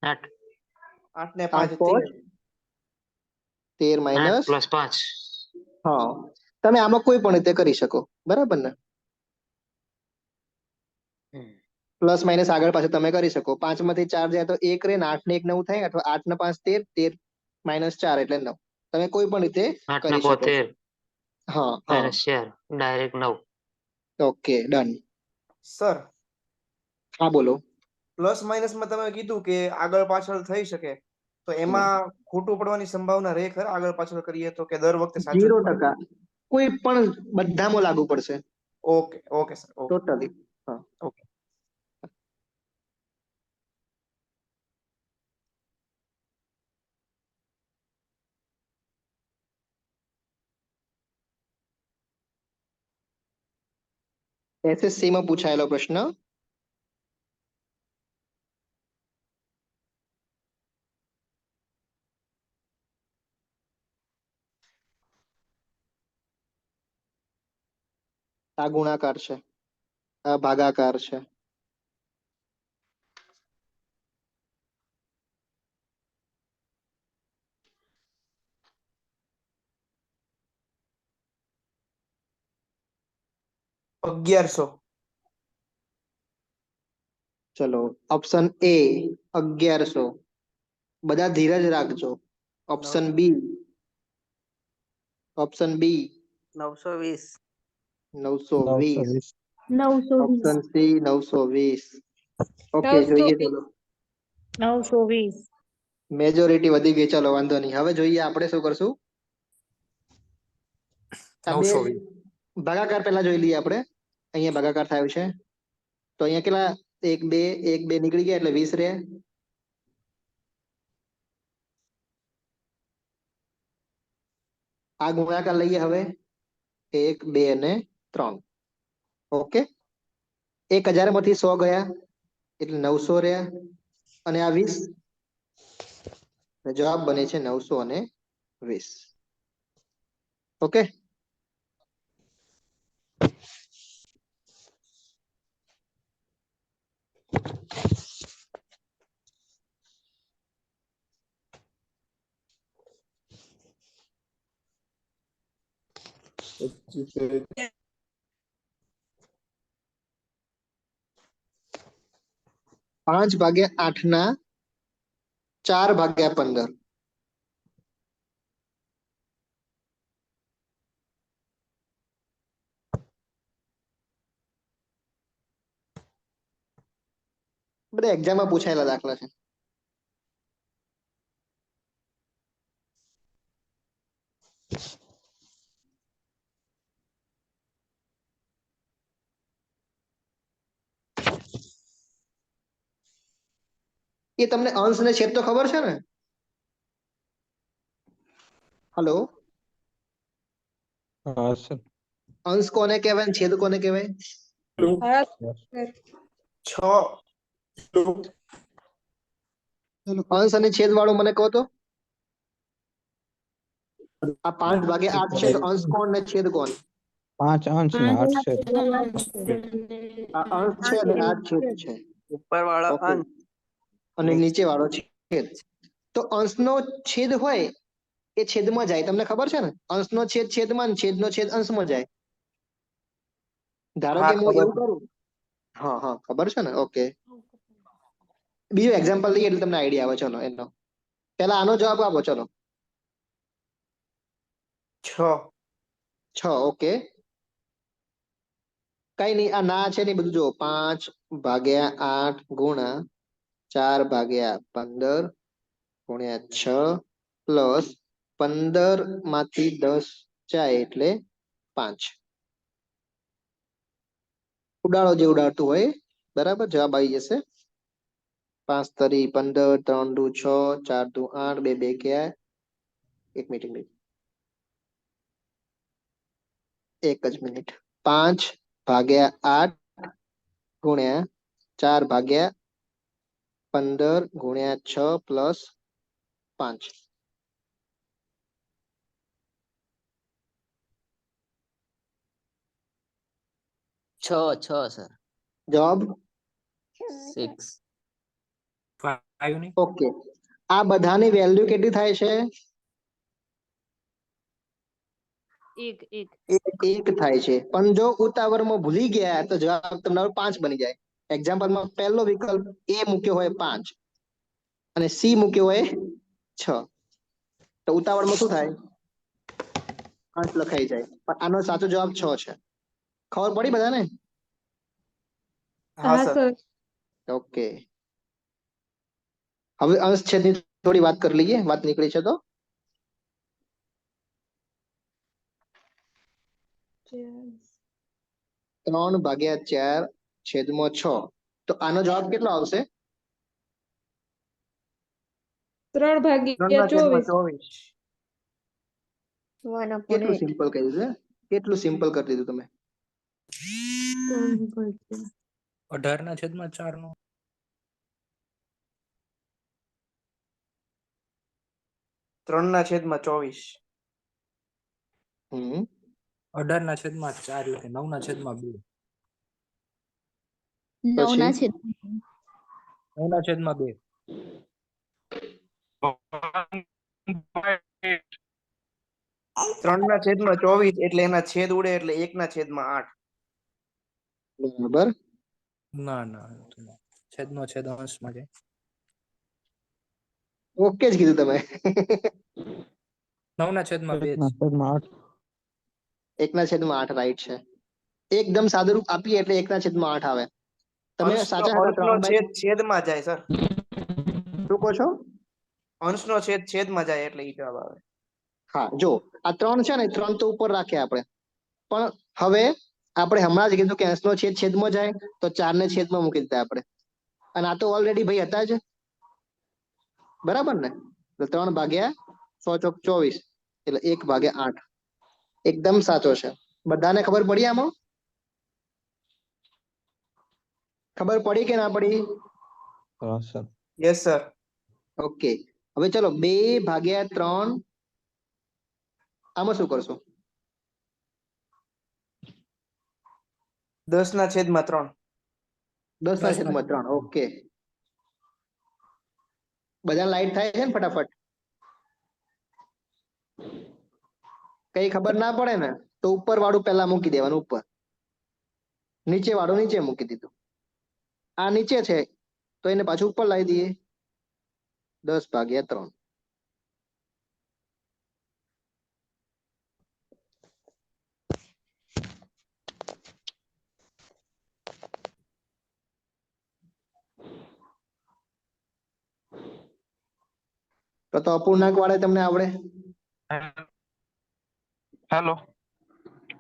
8 8 ને 8 5 5 13 માઇનસ +5 હા તમે આમાં કોઈ પણ રીતે કરી શકો બરાબર ને પ્લસ માઇનસ આગળ પાછળ તમે કરી શકો 5 માંથી 4 જાય તો 1 રહે ને 8 ને 1 9 થાય અથવા 8 ને 5 13 13 -4 એટલે 9 તમે કોઈ પણ રીતે 8 ને કરી શકો 72 હા હા -4 ડાયરેક્ટ 9 ઓકે ડન સર હા બોલો પ્લસ માઇનસ માં તમે કીધું કે આગળ પાછળ થઈ શકે તો એમાં ખોટું પડવાની સંભાવના રહે ખરા આગળ પાછળ કરીએ તો, કે દર વખતે સાચું જ પડે? 0%. કોઈ પણ બધામાં લાગુ પડશે okay okay sir, okay totally. Okay. SSC માં પૂછાયેલો પ્રશ્ન. આ ગુણાકાર છે, આ ભાગાકાર છે. $1100. ચલો ઓપ્શન એ 1100. બધા ધીરજ રાખજો. Option B 920. 920. 920. Option C 920. Okay, જોઈએ ચલો. 920. મેજોરિટી વધી ગઈ, ચલો વાંધો નહીં. હવે જોઈએ આપણે શું કરશું. આ બે 920. ભાગાકાર પહેલા જોઈ લઈએ આપણે. અહીંયા ભાગાકાર થયો છે તો અહીંયા કેટલા, 1 2 નીકળી ગયા એટલે 20 રહે. આ ગુણાકાર લઈએ હવે, 1 2 અને 3. ઓકે, 1000 માંથી 100 ગયા એટલે 900 રહ્યા અને આ 20. જવાબ બને છે 920. ઓકે, પાંચ ભાગ્યા 8 ના 4 ભાગ્યા 15. બધા એક્ઝામમાં પૂછાયેલા દાખલા છે. એ તમને અંશ ને છેદ તો ખબર છે ને? હલો, હા સર. અંશ કોને કહેવાય ને છેદ કોને કહેવાય? હા સર. 6. અંશ અને છેદ વાળું મને કહો તો. આ 5 ભાગ્યા 8 છે તો અંશ કોણ ને છેદ કોણ? 5 અંશ ને 8 છેદ. આ અંશ છે અને આ છેદ છે. ઉપર વાળો ઓકે. અંશ. અને નીચે વાળો છેદ. તો અંશનો છેદ હોય એ છેદમાં જાય, તમને ખબર છે ને? અંશનો છેદ છેદમાં, છેદનો છેદ અંશમાં જાય. ધારો કે હું એવું કરું. હા હા, ખબર છે ને? ઓકે, બીજું એક્ઝામ્પલ લઈએ એટલે તમને આઈડિયા આવે. ચલો એનો પહેલા આનો જવાબ આપો. ચલો 6. ઓકે, કઈ નહીં, આ ના છે ને બધું જો. 5 ભાગ્યા 8 ગુણા 4 ભાગ્યા 15 ગુણ્યા 6 પ્લસ 15 માંથી 10 જાય એટલે 5. ઉડાડો જે ઉડાડતું હોય. બરાબર, જવાબ આવી જશે. 5 તરી 15, 3 દુ 6, 4 દુ 8, 2 2 ગયા. એક મિનિટ, એક જ મિનિટ. 5 ભાગ્યા 8 ગુણ્યા 4 ભાગ્યા 15 ગુણ્યા 6 પ્લસ 5. છ સર. જવાબ 6. 5 નહીં. ઓકે. આ બધાની વેલ્યુ કેટલી થાય છે? 1 થાય છે. પણ જો ઉતાવળમાં ભૂલી ગયા તો જવાબ તમારો 5 બની જાય. એક્ઝામ્પલમાં પહેલો વિકલ્પ એ મૂક્યો હોય 5 અને સી મૂક્યો હોય 6, તો ઉતાવળમાં શું થાય? 5 લખાઈ જાય. પણ આનો સાચો જવાબ 6 છે. ખબર પડી બધાને? હા હા સર. સર. ઓકે, હવે અંશ છેદની થોડી વાત કરી લઈએ, વાત નીકળી છે તો. 3/4/6. તો આનો જવાબ કેટલો આવશે? 3/24. 1/8. કેટલું સિમ્પલ કર્યું છે, કેટલું સિમ્પલ કરી દીધું તમે. 18/4 નો 3/24. હમ 18/4 એટલે 9/2. 9/2. 9/2. 3/24 એટલે એના છેદ ઉડે એટલે 1/8. બરાબર. ના છેદનો છેદ અંશમાં જાય. ઓકે જ કીધું તમે. 9/2. 1/8. 1/8 રાઈટ છે. એકદમ સાદું રૂપ આપીએ એટલે 1/8 આવે. તમે સાચા હતા. અંશનો છેદ છેદમાં જાય સર. શું કહો છો? અંશનો છેદ છેદમાં જાય એટલે ઈ જવાબ આવે. હા, જો આ 3 છે ને, 3 તો ઉપર રાખીએ આપણે, પણ હવે આપણે હમણાં જ કીધું કે અંશનો છેદ છેદમાં જાય તો 4 ને છેદમાં મૂકી દીધા આપણે, અને આ તો ઓલરેડી ભાઈ હતા જ, બરાબર ને? તો 3/100 એટલે 1/8. એકદમ સાચો છે. બધાને ખબર પડી આમાં? ખબર પડી કે ના પડી? હા સર. Yes sir. ઓકે, હવે ચલો 2/3. આમાં શું કરશો? 10/3. 10/3. ઓકે, બધા લાઈટ થાય છે ને ફટાફટ? કઈ ખબર ના પડે ને તો ઉપર વાળું પહેલા મૂકી દેવાનું ઉપર, નીચે વાળું નીચે મૂકી દીધું. આ નીચે છે તો એને પાછું ઉપર લાવી દઈએ. 10/3. તો અપૂર્ણાંક વાળે તમને આવડે? હેલો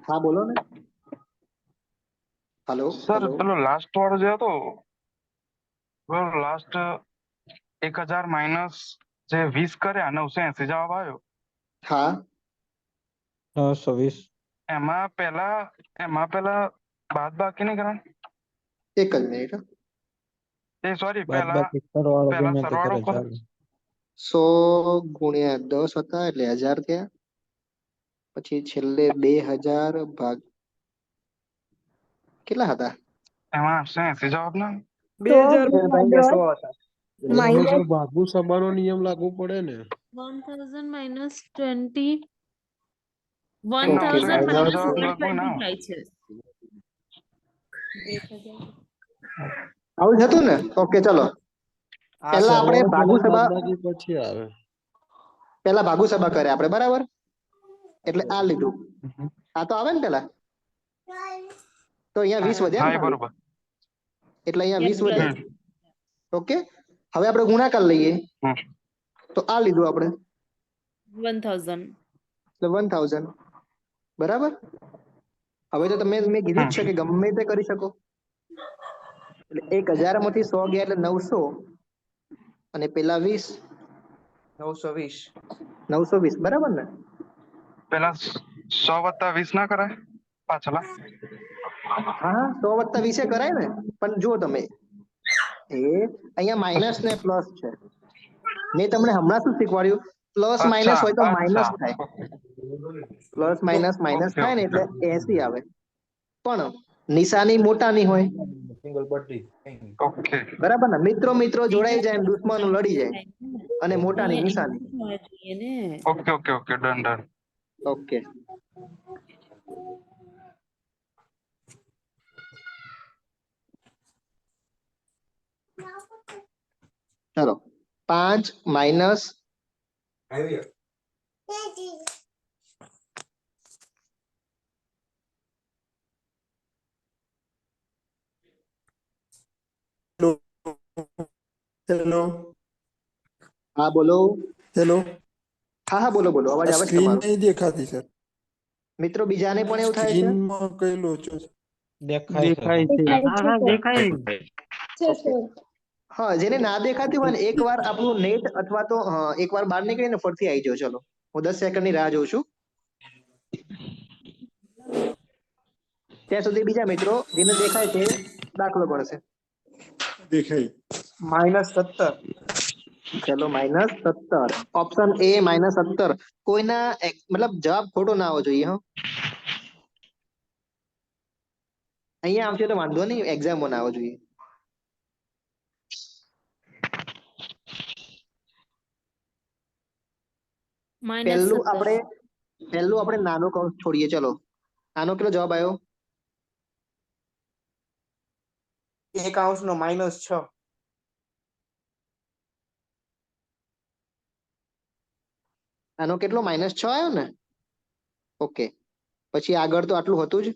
હા બોલો ને. હાલો સર, પેલો લાસ્ટ વાળો જે હતો, લાસ્ટ 1000 માઇનસ જે 20 કર્યા 980 જવાબ આવ્યો. હા 920. એમાં પેલા બાદ બાકી નહીં કરવાનું? એક જ મિનિટ. એ સોરી, બાદ પેલા બાકી સરવાળો ગમે તે સરવાળો કરે કરો. ચાલે. 100 × 10 હતા એટલે 1000 થયા, પછી છેલ્લે 2000 ભાગ કેટલા હતા? એમાં 80 જવાબ ના 2000 હતા. માઇનસ ભાગુ સભાનો નિયમ લાગુ પડે ને. 1000 minus 20. ઓકે, 1000 80 minus જવાબ લગભગ 120 ના થાય છે. આવું જ હતું ને? ઓકે ચલો, હા પહેલા સર. આપણે ભાગુ સભા, પછી આવે. પહેલા ભાગુ સભા કરે આપણે, બરાબર? એટલે આ લીધું, આ તો આવે ને પેલા, તો અહીંયા 20 વધ્યા હા ને એ ખાલી, બરોબર. એટલે અહીંયા 20 Yes, વધ્યા. ઓકે, હવે આપણે ગુણાકાર લઈએ હમ. તો આ લીધું આપણે 1000. એટલે 1000, બરાબર? હવે તો તમે મેં કીધું જ છે કે ગમે તે કરી શકો, એટલે 1000 માંથી 100 ગયા એટલે 900, અને પેલા 20, 920. 920, બરાબર ને? પેલા 100 + 20 ના કરાય પાછલા? હા 100 + 20 કરાય ને, પણ જુઓ તમે, અહીંયા માઇનસ ને પ્લસ છે. મેં તમને હમણાં શું શીખવાડ્યું? પ્લસ માઇનસ અચ્છા હોય તો માઇનસ અચ્છા. થાય, પ્લસ માઇનસ માઇનસ ઓકે થાય ને ઓકે એટલે 80 આવે, પણ નિશાની મોટાની હોય, સિંગલ બટ્ટી. ઓકે. બરાબર ને? મિત્રો મિત્રો જોડાઈ જાય, દુશ્મનો લડી જાય, અને મોટાની અહીંયા નિશાની. 80 થવા જોઈએ ને. Okay okay okay done done. Okay, ચલો 5 માઇનસ હેલો. હા બોલો. હેલો હા હા બોલો બોલો, અવાજ આવે છે સ્ક્રીન તમારો. નહીં દેખાતી સર મિત્રો બીજાને પણ એવું થાય છે? સ્ક્રીનમાં કઈ લોચો છે દેખાય છે હા હા દેખાય છે સર. હા, જેને ના દેખાતી હોય ને એકવાર આપણું નેટ અથવા તો એકવાર બહાર નીકળીને ફરતી આવી જાઓ. ચલો, હું 10 સેકન્ડની રાહ જોઉં છું. ત્યાં સુધી બીજા મિત્રો જેને દેખાય છે દાખલો ગણશે. દેખાય -17. ચલો -17. Option A -17. કોઈના મતલબ જવાબ ખોટો ના આવવો જોઈએ. હો, અહીંયા આવશે તો વાંધો નહીં, એક્ઝામમાં ના આવવો જોઈએ. પહેલું આપણે નાનો કૌંસ છોડીએ. ચલો, આનો કેટલો જવાબ આવ્યો? 1/6 -6. આનો કેટલો -6 આવ્યો ને? ઓકે, પછી આગળ તો આટલું હતું જ.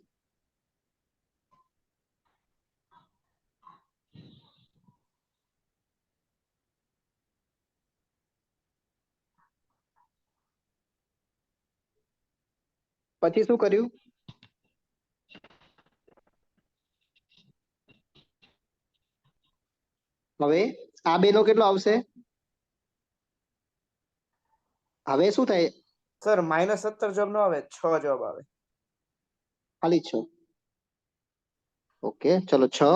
પછી શું કર્યું? હવે આ બે નો કેટલો આવશે? હવે શું થાય? સર -17 જવાબ ન આવે, 6 જવાબ આવે. ખાલી 6. ઓકે, ચલો 6.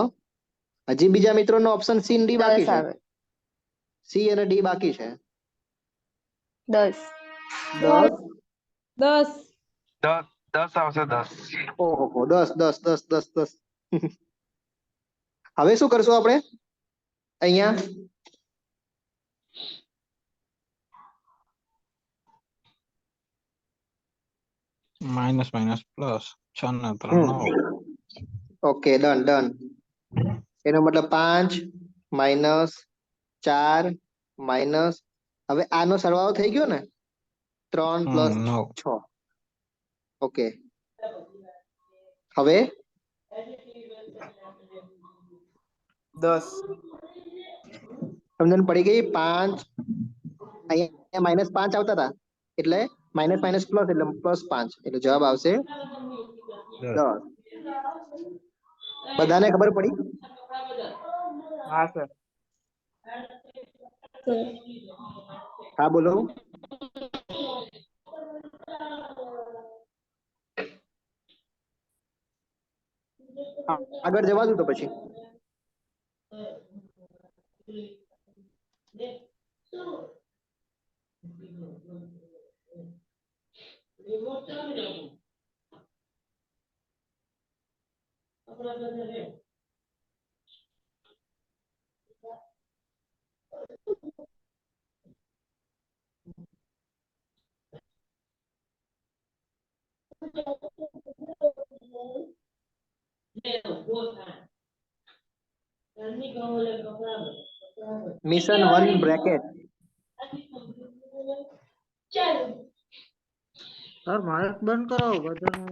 હજી બીજા મિત્રોનો ઓપ્શન સી ડી બાકી 10 છે. આવે. સી અને ડી બાકી છે. 10. 10. 10. 10 આવશે 10. ઓહો, 10 10 10 10 10. હવે શું કરશું આપણે અહીંયા? માઇનસ માઇનસ પ્લસ 6 ને 3 9. Okay, done done. એનો મતલબ 5 -4 માઇનસ, હવે આનો સરવાળો થઈ ગયો ને, 3 + 9 6. ઓકે, હવે 10. સમજણ પડી ગઈ? 5 અહીંયા -5 આવતા હતા, એટલે માઇનસ માઇનસ પ્લસ એટલે +5, એટલે જવાબ આવશે 10. બધાને ખબર પડી? હા સર. હા બોલો. આગળ જવા દઉં તો પછી મિશન 1 બ્રેકેટ. સર માઇક બંધ કરાવો બધાનું.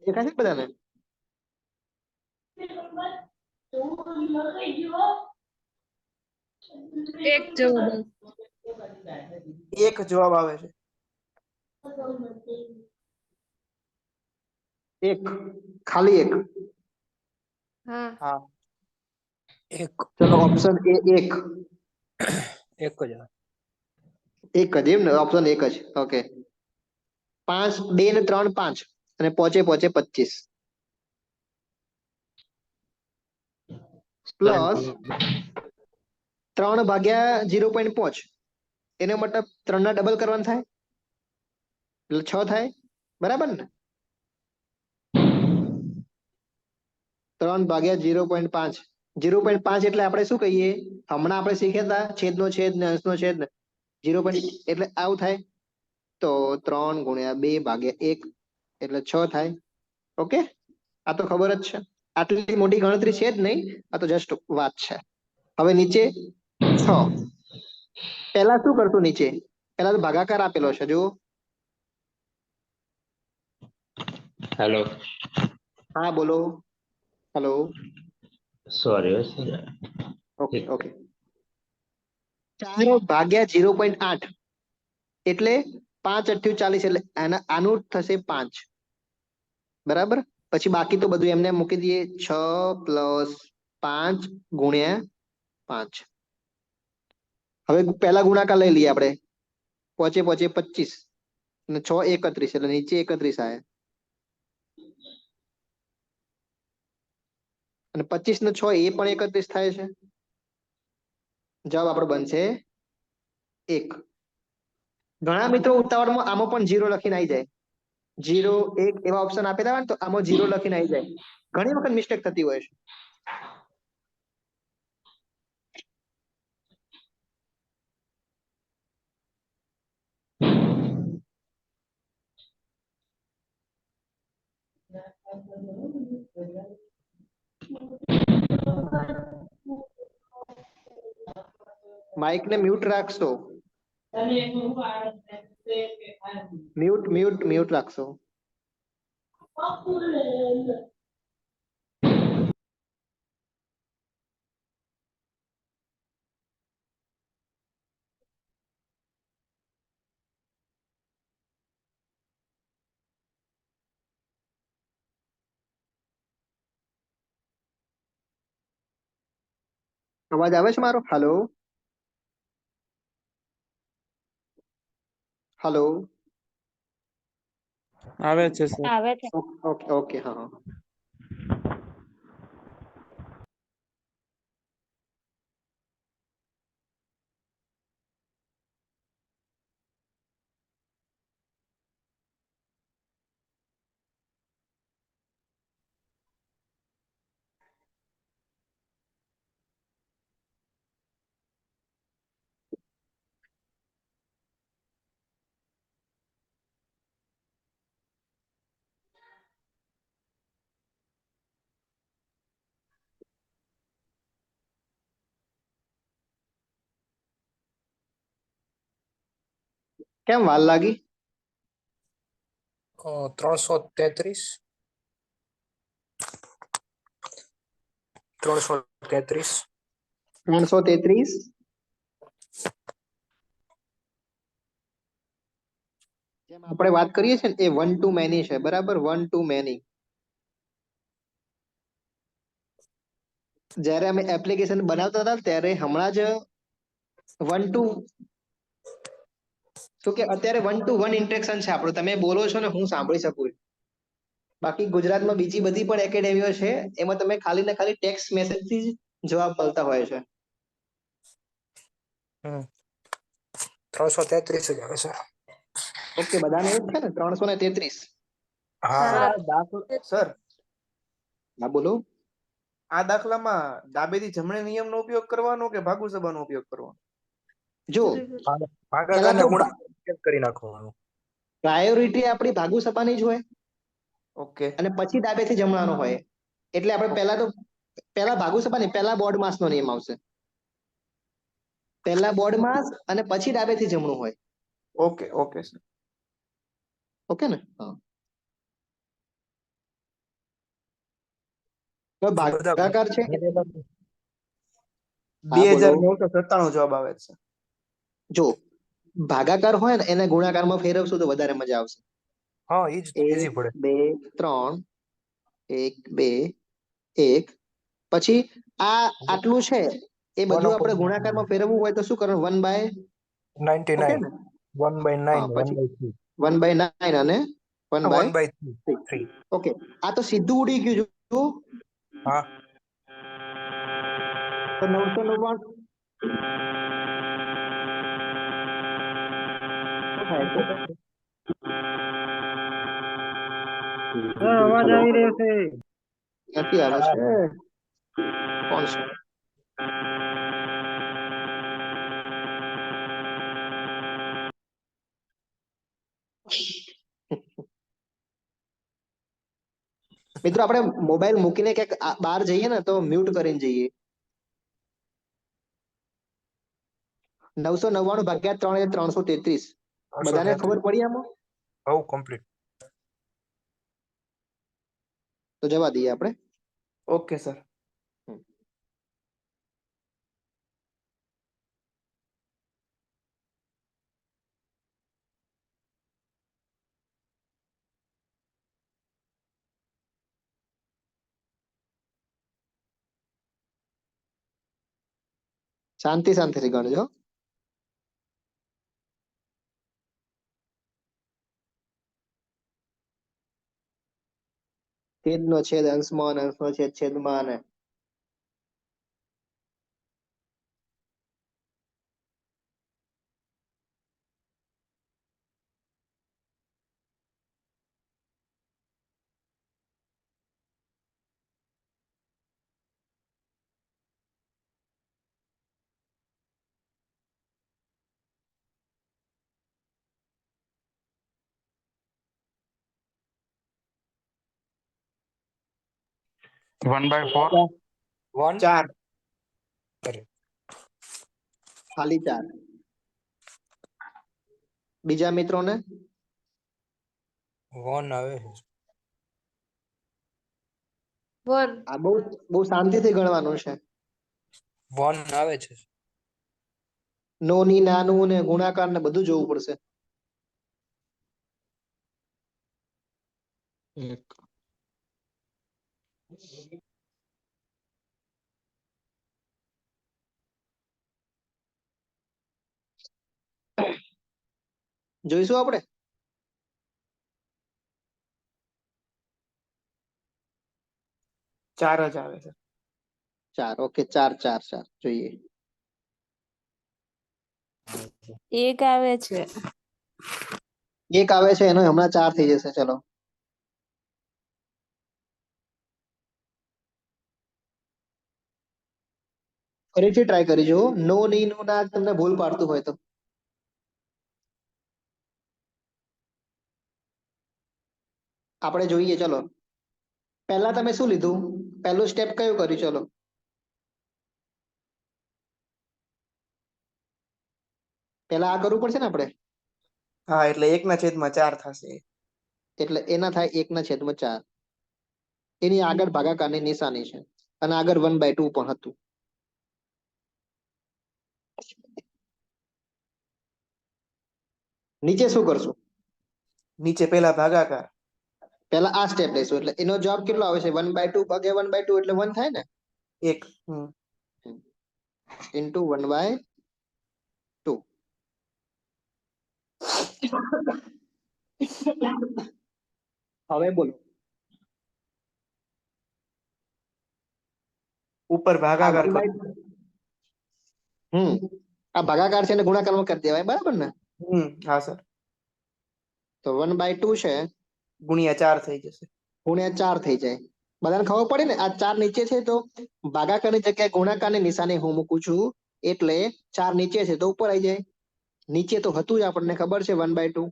દેખાય છે બધાને? એક જવાબ. 1 જવાબ આવે છે. 1, ખાલી 1. હા. હા. 1 ચલો, ઓપ્શન એ 1. 1 જ આવે. 1 જ, એમ ને? ઓપ્શન 1 જ. ઓકે, 5 2 ને 3 5 અને પહોંચે 25 પ્લસ 3 ભાગ્યા 0.5, એનો મતલબ 3 ના ડબલ કરવાના થાય એટલે 6 થાય, બરાબર ને? 3 ભાગ્યા 0.5 0.5 એટલે આપણે શું કહીએ? હમણાં આપણે શીખ્યા હતા છેદનો છેદ ને અંશનો છેદ ને 0. એટલે આવું થાય. તો 3 ગુણ્યા 2 ભાગ્યા 1 એટલે 6 થાય. ઓકે, આ તો ખબર જ છે. આટલી મોટી ગણતરી છે જ નહીં, આ તો જસ્ટ વાત છે. હવે નીચે 6. પહેલા શું કરશું? નીચે પહેલા તો ભાગાકાર આપેલો છે, જુઓ. હેલો, હા બોલો. હેલો. સોરી. Okay okay. 4 ભાગ્યા 0.8 એટલે 5 × 8 = 40, એટલે આનું થશે 5. બરાબર. પછી બાકી તો બધું એમને મૂકી દઈએ. 6 + 5 ગુણ્યા 5. હવે પહેલા ગુણાકાર લઈ લઈએ આપણે. પોચે 25 અને 6 = 31, એટલે નીચે 31 આવે. અને 25 ને 6 એ પણ 31 થાય છે. જવાબ આપણો બનશે 1. ઘણા મિત્રો ઉતાવળમાં આમાં પણ 0 લખીને આવી જાય. 0, 1 એવા ઓપ્શન આપેલા હોય ને તો આમાં 0 લખીને આવી જાય. ઘણી વખત મિસ્ટેક થતી હોય છે. માઇક ને મ્યુટ રાખશો. મ્યુટ રાખશો. અવાજ આવે છે મારો? હેલો. હેલો. આવે છે સર. આવે છે. Okay okay. હા હા. કેમ વાર લાગી? 333. 333. 333. જેમ આપણે વાત કરીએ છીએ ને એ 1 to many છે. બરાબર, 1 to many. જ્યારે અમે એપ્લિકેશન બનાવતા હતા ત્યારે હમણાં જ 1 to શું કે અત્યારે 1 to 1 ઇન્ટરેક્શન છે આપણું. તમે બોલો છો ને હું સાંભળી શકું. બાકી ગુજરાતમાં બીજી બધી પણ એકેડેમીઓ છે, એમાં તમે ખાલી ને ખાલી ટેક્સ્ટ મેસેજ થી જ જવાબ મળતા હોય છે. 333 જ આવે સર. ઓકે, બધાને એવું જ છે ને 333? હા. સર, હા બોલો. આ દાખલામાં ડાબેથી જમણે નિયમનો ઉપયોગ કરવાનો કે ભાગુ સભાનો ઉપયોગ કરવાનો? જો ભાગાકાર પહેલા ને તો ગુણાકાર કરી નાખવાનું. પ્રાયોરિટી આપણી ભાગુ સભાની જ હોય ઓકે. અને પછી ડાબેથી જમણાનો હોય. એટલે આપણે પહેલા ભાગુ સભા નહીં, પહેલા બોર્ડ માસનો નિયમ આવશે. પહેલા બોર્ડ માસ અને પછી ડાબેથી જમણું હોય. Okay okay sir. ઓકે ને? હા. તો ભાગાકાર છે. હા, બોલો. 2997 જવાબ આવે છે. જો ભાગાકાર હોય ને એને ગુણાકારમાં ફેરવશું તો વધારે મજા આવશે. હા, ઈ જ 1 ઈઝી પડે. 2 3 1 2 1. પછી આ આટલું છે એ બધું આપણે ગુણાકારમાં ફેરવવું હોય તો શું કરવાનું? 1/, ઓકે 99. ને? 1/9. હા, પછી 1/3. 1/9 અને 1/3. 1/3. ઓકે, આ તો સીધું ઉડી ગયું. જો હા. તો 999 શું થાય છે? સર અવાજ હેલો, આવી રહ્યો છે. ક્યાંથી આવે છે? કોણ છે? મિત્રો આપણે મોબાઈલ મૂકીને ક્યાંક બહાર જઈએ ને તો મ્યુટ કરીને જઈએ. 999 ભાગ્યા 3 એટલે 333. બધાને ખબર પડી આમાં? હવ કમ્પ્લીટ. તો જવા દઈએ આપણે. Okay sir. શાંતિથી ગણજો. છેદનો છેદ અંશમાં, અંશનો છેદ છેદમાં, અને વન બાય ફોર. 4. ખાલી 4. બીજા મિત્રોને 1 આવે છે. 1. આ બહુ શાંતિથી ગણવાનું છે. 1 આવે છે. નોની નાનું ને ગુણાકાર ને બધું જોવું પડશે. 1. જોઈશું આપણે. ચાર જ આવે છે. 4. ઓકે, 4 4 4 જોઈએ. 1 આવે છે. 1 આવે છે, એનો હમણાં 4 થઈ જશે. ચલો ફરીથી ટ્રાય કરી જુઓ. નો ની નો ના તમને ભૂલ પાડતું હોય તો. આપણે જોઈએ. ચલો પહેલા તમે શું લીધું? પહેલું સ્ટેપ કયું કર્યું? ચલો પહેલા આ કરવું પડશે ને આપણે. હા, એટલે 1/4 થશે. એટલે એના થાય 1/4. એની આગળ ભાગાકારની નિશાની છે અને આગળ 1/2 પણ હતું. નીચે શું કરશું? નીચે પેલા ભાગાકાર. પહેલા આ સ્ટેપ લઈશું. એટલે એનો જવાબ કેટલો આવે છે? 1/2 ભાગ્યા 1/2 એટલે 1 થાય ને. 1. ઇન્ટુ 1/2. હવે બોલો. ઉપર ભાગાકાર કરો. આ ભાગાકાર છે એને ગુણાકારમાં કરી દેવાય, બરાબર ને? હા સર. તો 1/2 છે ગુણ્યા 4 થઈ જશે. ગુણ્યા 4 થઈ જાય. બધાને ખબર પડી ને? આ 4 નીચે છે તો ભાગાકારની જગ્યાએ ગુણાકારની નિશાની હું મૂકું છું. એટલે 4 નીચે છે તો ઉપર આવી જાય. નીચે તો હતું જ, આપણને ખબર છે 1/2.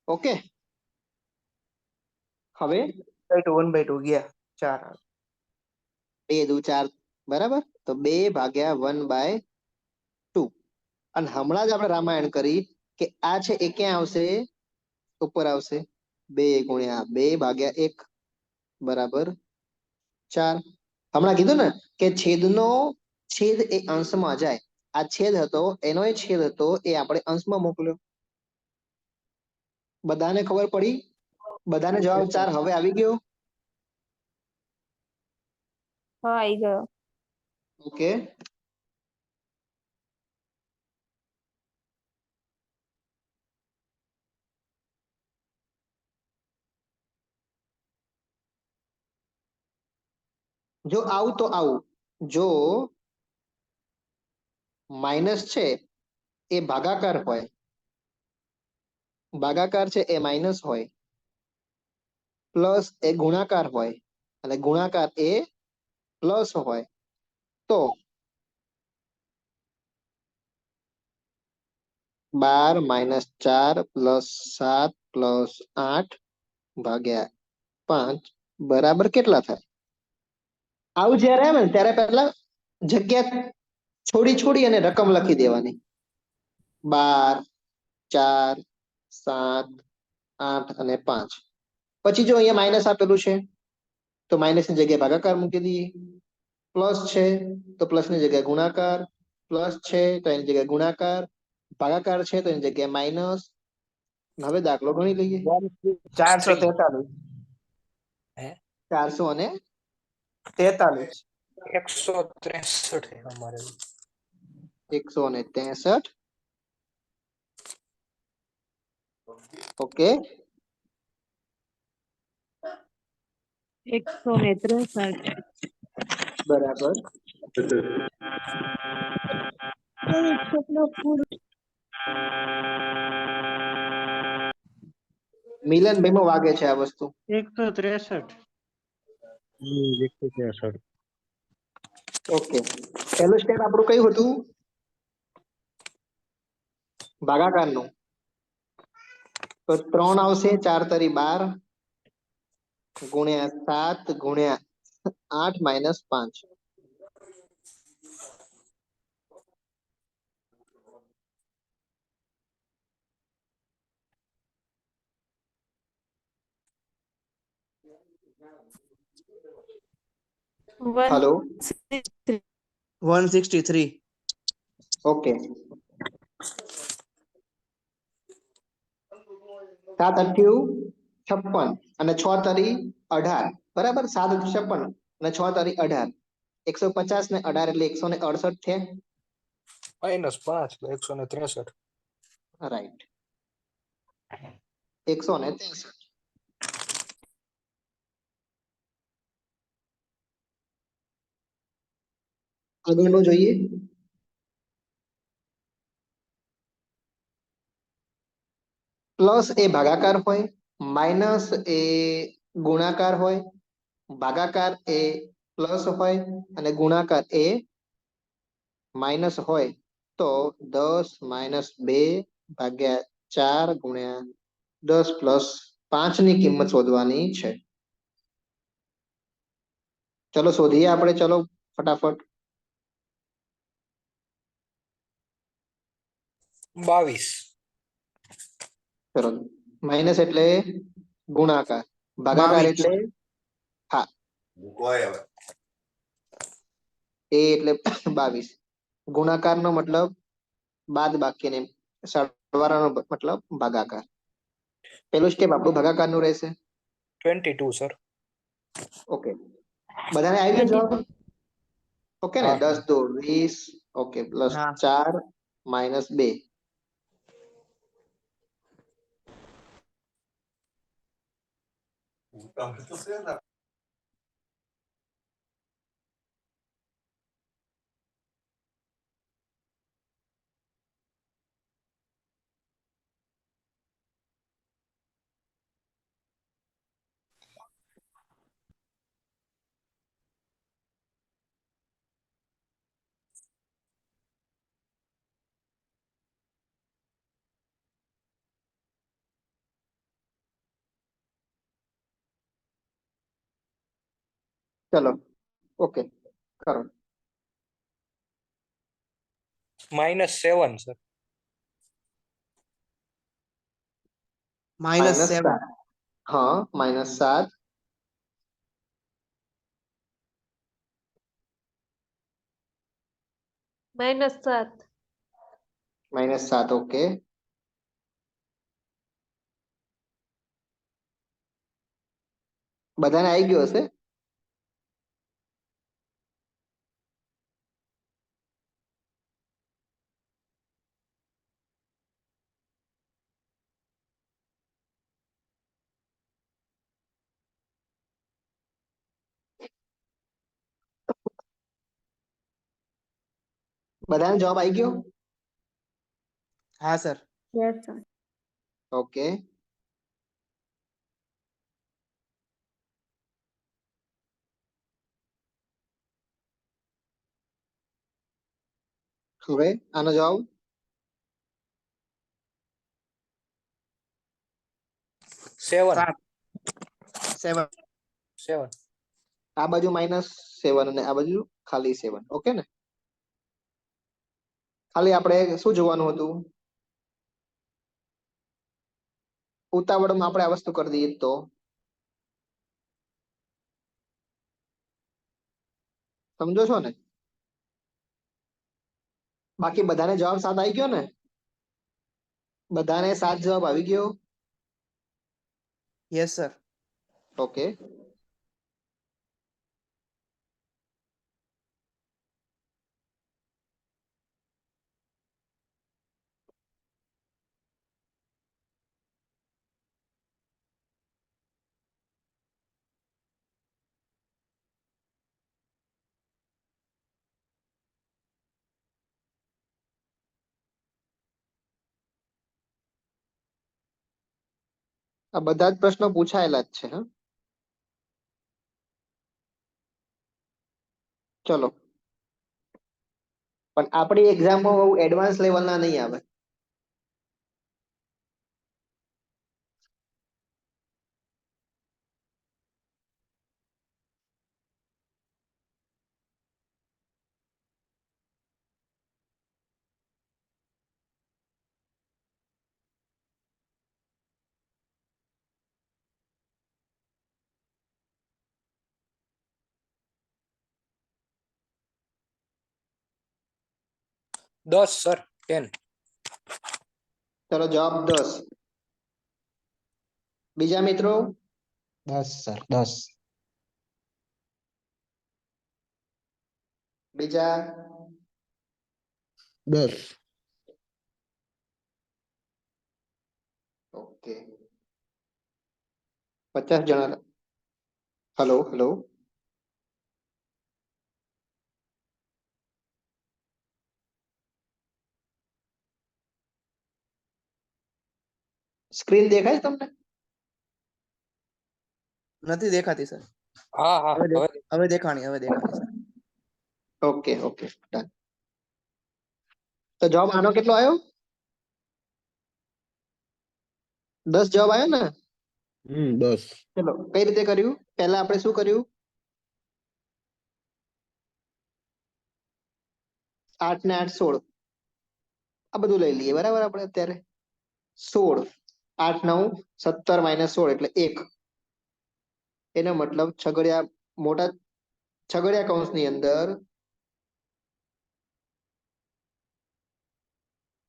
ઓકે, હવે 1/2 ગયા. 4 આવે. 2 દુ 4, બરાબર. તો 2 ભાગ્યા 1/2. અને હમણાં જ આપણે રામાયણ કરી કે આ છે એ ક્યાં આવશે? ઉપર આવશે. 2 ગુણ્યા 2 ભાગ્યા 1 બરાબર 4. હમણાં કીધું ને કે છેદનો છેદ એ અંશમાં જાય. આ છેદ હતો, એનો એ છેદ હતો, એ આપણે અંશમાં મોકલ્યો. બધાને ખબર પડી? બધાને જવાબ 4 હવે આવી ગયો? હા, આવી ગયો. ઓકે, જો આવું તો આવું. જો માઇનસ છે એ ભાગાકાર હોય, ભાગાકાર છે એ માઇનસ હોય, પ્લસ એ ગુણાકાર હોય અને ગુણાકાર એ પ્લસ હોય તો 12 માઇનસ 4 પ્લસ 7 પ્લસ 8 ભાગ્યા 5 બરાબર કેટલા થાય? આવું જયારે આવે ને ત્યારે પહેલા જગ્યા છોડી છોડી અને રકમ લખી દેવાની. 12, 4, 7, 8 અને 5. પછી જો અહીંયા માઇનસ આપેલું છે તો માઇનસ ની જગ્યાએ ભાગાકાર મૂકી દઈએ. પ્લસ છે તો પ્લસ ની જગ્યાએ ગુણાકાર, પ્લસ છે તો એની જગ્યાએ ગુણાકાર, ભાગાકાર છે તો એની જગ્યાએ માઇનસ. હવે દાખલો ગણી લઈએ. 443. હે 400 અને 43. 163 અમારે 163. ઓકે 163. બરાબર. મિલનભાઈ માં વાગે છે આ વસ્તુ. 163. 163. ઓકે પહેલું સ્ટેપ આપણું કયું હતું? ભાગાકારનું. તો 3 આવશે, 4 તરી 12 ગુણ્યા 7 ગુણ્યા 8 માઇનસ 5. હલો 163. ઓકે 7 અઠ્યું 56 અને 6 તરી 18 બરાબર. 7 56 અને 6 તરી 18 150 ને 18 એટલે 168 થયા. -5 એટલે 163. રાઈટ 163. આગળનું જોઈએ. પ્લસ એ ભાગાકાર હોય, માઇનસ એ ગુણાકાર હોય, ભાગાકાર એ પ્લસ હોય અને ગુણાકાર એ માઇનસ હોય તો 10 માઇનસ 2 ભાગ્યા 4 ગુણ્યા 10 પ્લસ 5 ની કિંમત શોધવાની છે. ચલો શોધીએ આપણે. ચલો ફટાફટ. 22. ચલો માઇનસ એટલે ગુણાકાર, ભાગાકાર 22. એટલે હા એ એટલે 22. ગુણાકાર નો મતલબ બાદ બાકી ને સરવાળાનો મતલબ ભાગાકાર. પેલું સ્ટેપ આપણું ભાગાકાર નું રહેશે. 22 સર. ઓકે બધાને આવી ગયો જવાબ? ઓકે ને હા. 10 દો 20. ઓકે પ્લસ હા. 4 માઇનસ 2. ચલો ઓકે કરો. -7 સર. -7. હા -7. -7. -7 ઓકે. બધાને આવી ગયો હશે? બધાને જવાબ આવી ગયો? હા સર. Yes, sir. ઓકે હવે આનો જવાબ સેવન 7. સેવન. આ બાજુ -7 અને આ બાજુ ખાલી 7. ઓકે ને? ખાલી આપણે શું જોવાનું હતું? ઉતાવળમાં આપણે આ વસ્તુ કરી દઈએ તો સમજો છો ને? બાકી બધાને જવાબ 7 આવી ગયો ને? બધાને 7 જવાબ આવી ગયો? Yes sir. ઓકે. આ બધા જ પ્રશ્નો પૂછાયેલા જ છે. હા, ચલો. પણ આપણી એક્ઝામમાં બહુ એડવાન્સ લેવલના નહીં આવે. દસ સર. 10. ચલો જવાબ 10. બીજા મિત્રો 10 સર 10. બીજા 10. ઓકે. 50 જણા. Hello hello. સ્ક્રીન દેખાય છે તમને? નથી દેખાતી સર. હા હા હવે હવે હવે દેખાણી સર. Okay okay done. તો જવાબ આનો કેટલો આવ્યો? 10 જવાબ આવ્યો ને? 10. ચલો કઈ રીતે કર્યું? પહેલા આપણે શું કર્યું? 8 ને 8 16. આ બધું લઈ લઈએ બરાબર. આપણે અત્યારે 16 8 9 17 -16 એટલે 1. એનો મતલબ છગડિયા મોટા છગડિયા કૌંસની અંદર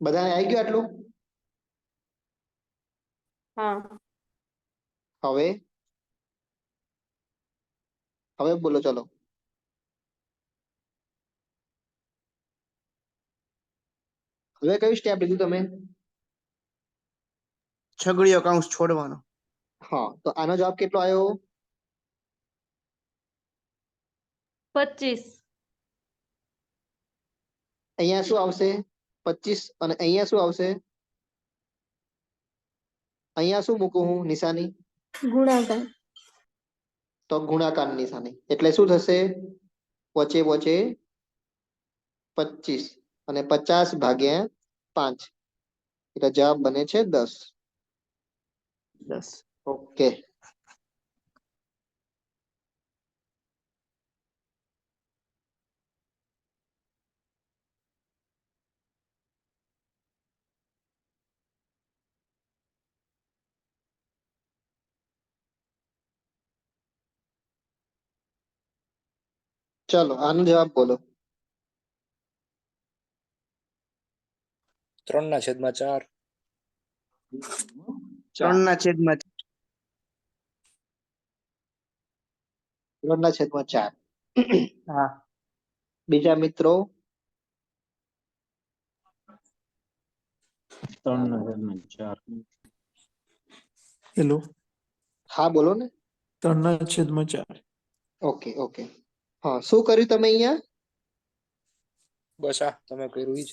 બધાને આવી ગયું આટલું? હા. હવે હવે બોલો ચલો. હવે કયું સ્ટેપ લીધું તમે? છગડીયો કૌંસ છોડવાનો. હા, તો આનો જવાબ કેટલો આવ્યો? 25. અહીંયા શું આવશે? 25. અને અહીંયા શું આવશે? અહીંયા શું મૂકું હું નિશાની? ગુણાકાર. તો ગુણાકાર નિશાની એટલે શું થશે? વચ્ચે વચ્ચે 25 અને 50 ભાગ્યા 5 એટલે જવાબ બને છે 10. 10. ઓકે. ચલો આનો જવાબ બોલો. 3/4. 3/4. 3/4. હા. બીજા મિત્રો 3/4. હેલો. હા બોલો ને. 3/4. Okay okay. હા, શું કર્યું તમે અહીંયા? બસ આ તમે કર્યું ઈ જ.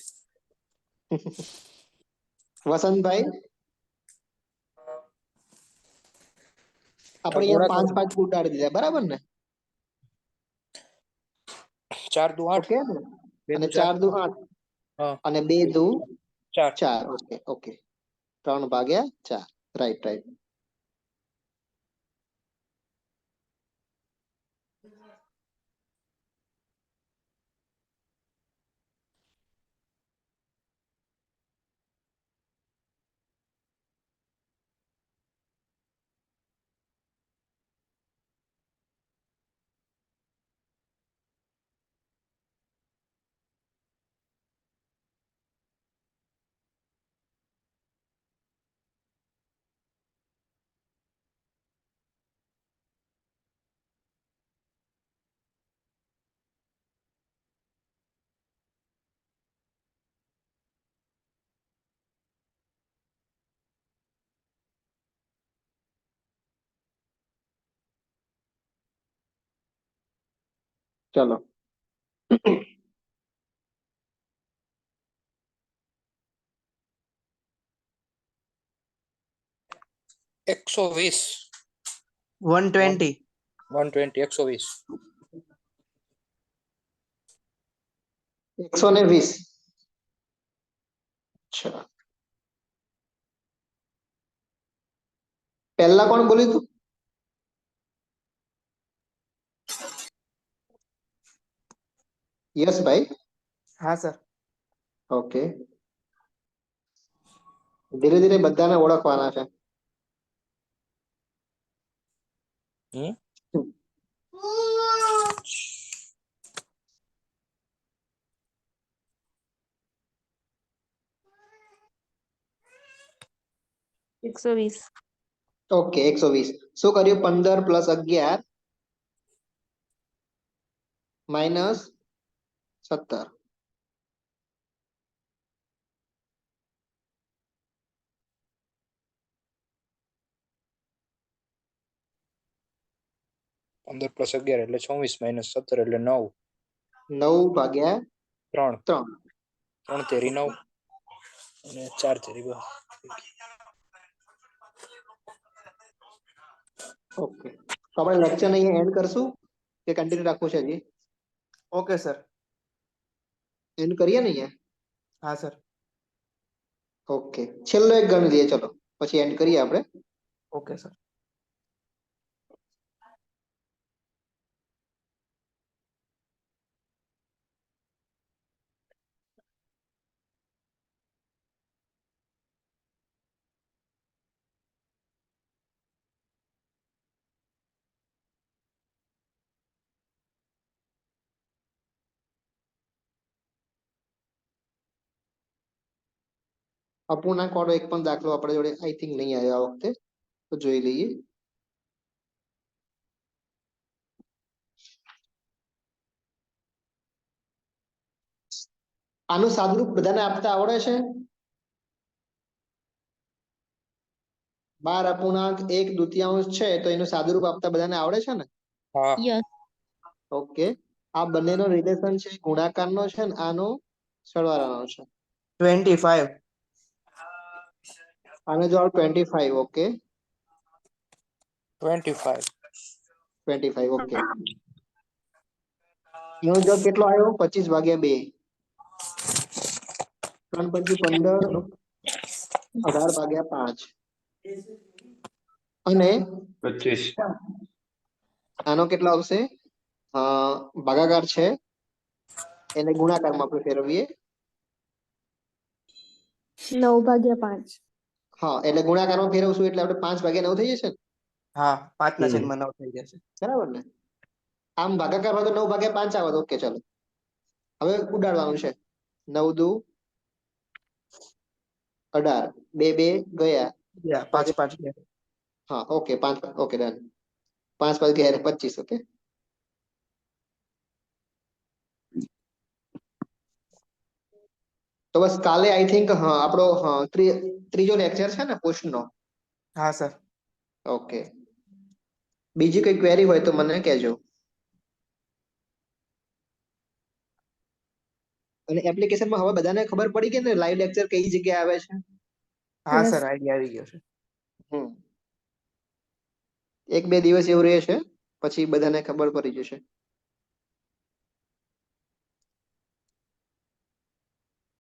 વસંતભાઈ આપણે અહીંયા ગુણાકાર 5 5 ઉડાડી દીધા બરાબર ને? 4 દુ 8. ઓકે ને? 2 અને દુ 4. 4 દુ 8 હા. અને 2 દુ 4. 4. Okay okay 3/4. Right right. ચલો. 120. 120. 120. 120. 120. અચ્છા, પહેલા કોણ બોલ્યું તું? યસ ભાઈ. હા સર. ઓકે, ધીરે ધીરે બધાને ઓળખવાના છે. હમ? 120. ઓકે 120. શું કર્યું? 15 + 11 - 17. પંદર + 11 એટલે 24 - 17 એટલે 9. 9/3. 3. 3 તેરી 9 અને 4 તેરી 12. ઓકે, તો આપણે લેક્ચર અહીંયા એન્ડ કરશું કે કન્ટિન્યુ રાખવું છે હજી? Okay sir. એન્ડ કરીએ ને અહીંયા? હા સર. ઓકે, છેલ્લો એક ગણ લઈએ, ચલો પછી એન્ડ કરીએ આપણે. Okay sir. અપૂર્ણાંક વાળો એક પણ દાખલો આપણા જોડે આઈ થિંક નહીં આવ્યો આ વખતે, તો જોઈ લઈએ. આનું સાદુરૂપ બધાને આપતા આવડે છે? 12 અપૂર્ણાંક 1/2 છે, તો એનું સાદુરૂપ આપતા બધાને આવડે છે ને? હા. યસ. ઓકે, આ બંનેનો રિલેશન છે ગુણાકારનો છે ને આનો સરવાળાનો છે. 25. આનો જવાબ 25. ઓકે 25. 25. ઓકે, એનો જવાબ કેટલો આવ્યો? 25/2. 3 × 15 18/5. અને 25. આનો કેટલો આવશે? ભાગાકાર છે એને ગુણાકારમાં આપણે ફેરવીએ. 9/5. હા, એટલે ગુણાકારમાં ફેરવશું એટલે આપણે 5/9 થઈ જશે ને? હા, 5/9 થઈ જશે. બરાબર ને? આમ ભાગાકાર હોય તો 9/5 આવે. ઓકે ચલો, હવે ઉડાડવાનું છે. 9 દુ 18. 2 ગયા. 5 ગયા. હા ઓકે 5. Okay done. 5 × 5 = 25. ઓકે, તો બસ કાલે આઈ થિંક આપણો ત્રીજો લેક્ચર છે ને પોસ્ટનો. હા સર. ઓકે, બીજી કઈ ક્વેરી હોય તો મને કહેજો. અને એપ્લિકેશનમાં હવે બધાને ખબર પડી ગઈ ને લાઈવ લેક્ચર કઈ જગ્યાએ આવે છે? હા Yes. સર, આઈડિયા આવી ગયો છે. 1-2 દિવસ એવું રહેશે, પછી બધાને ખબર પડી જશે.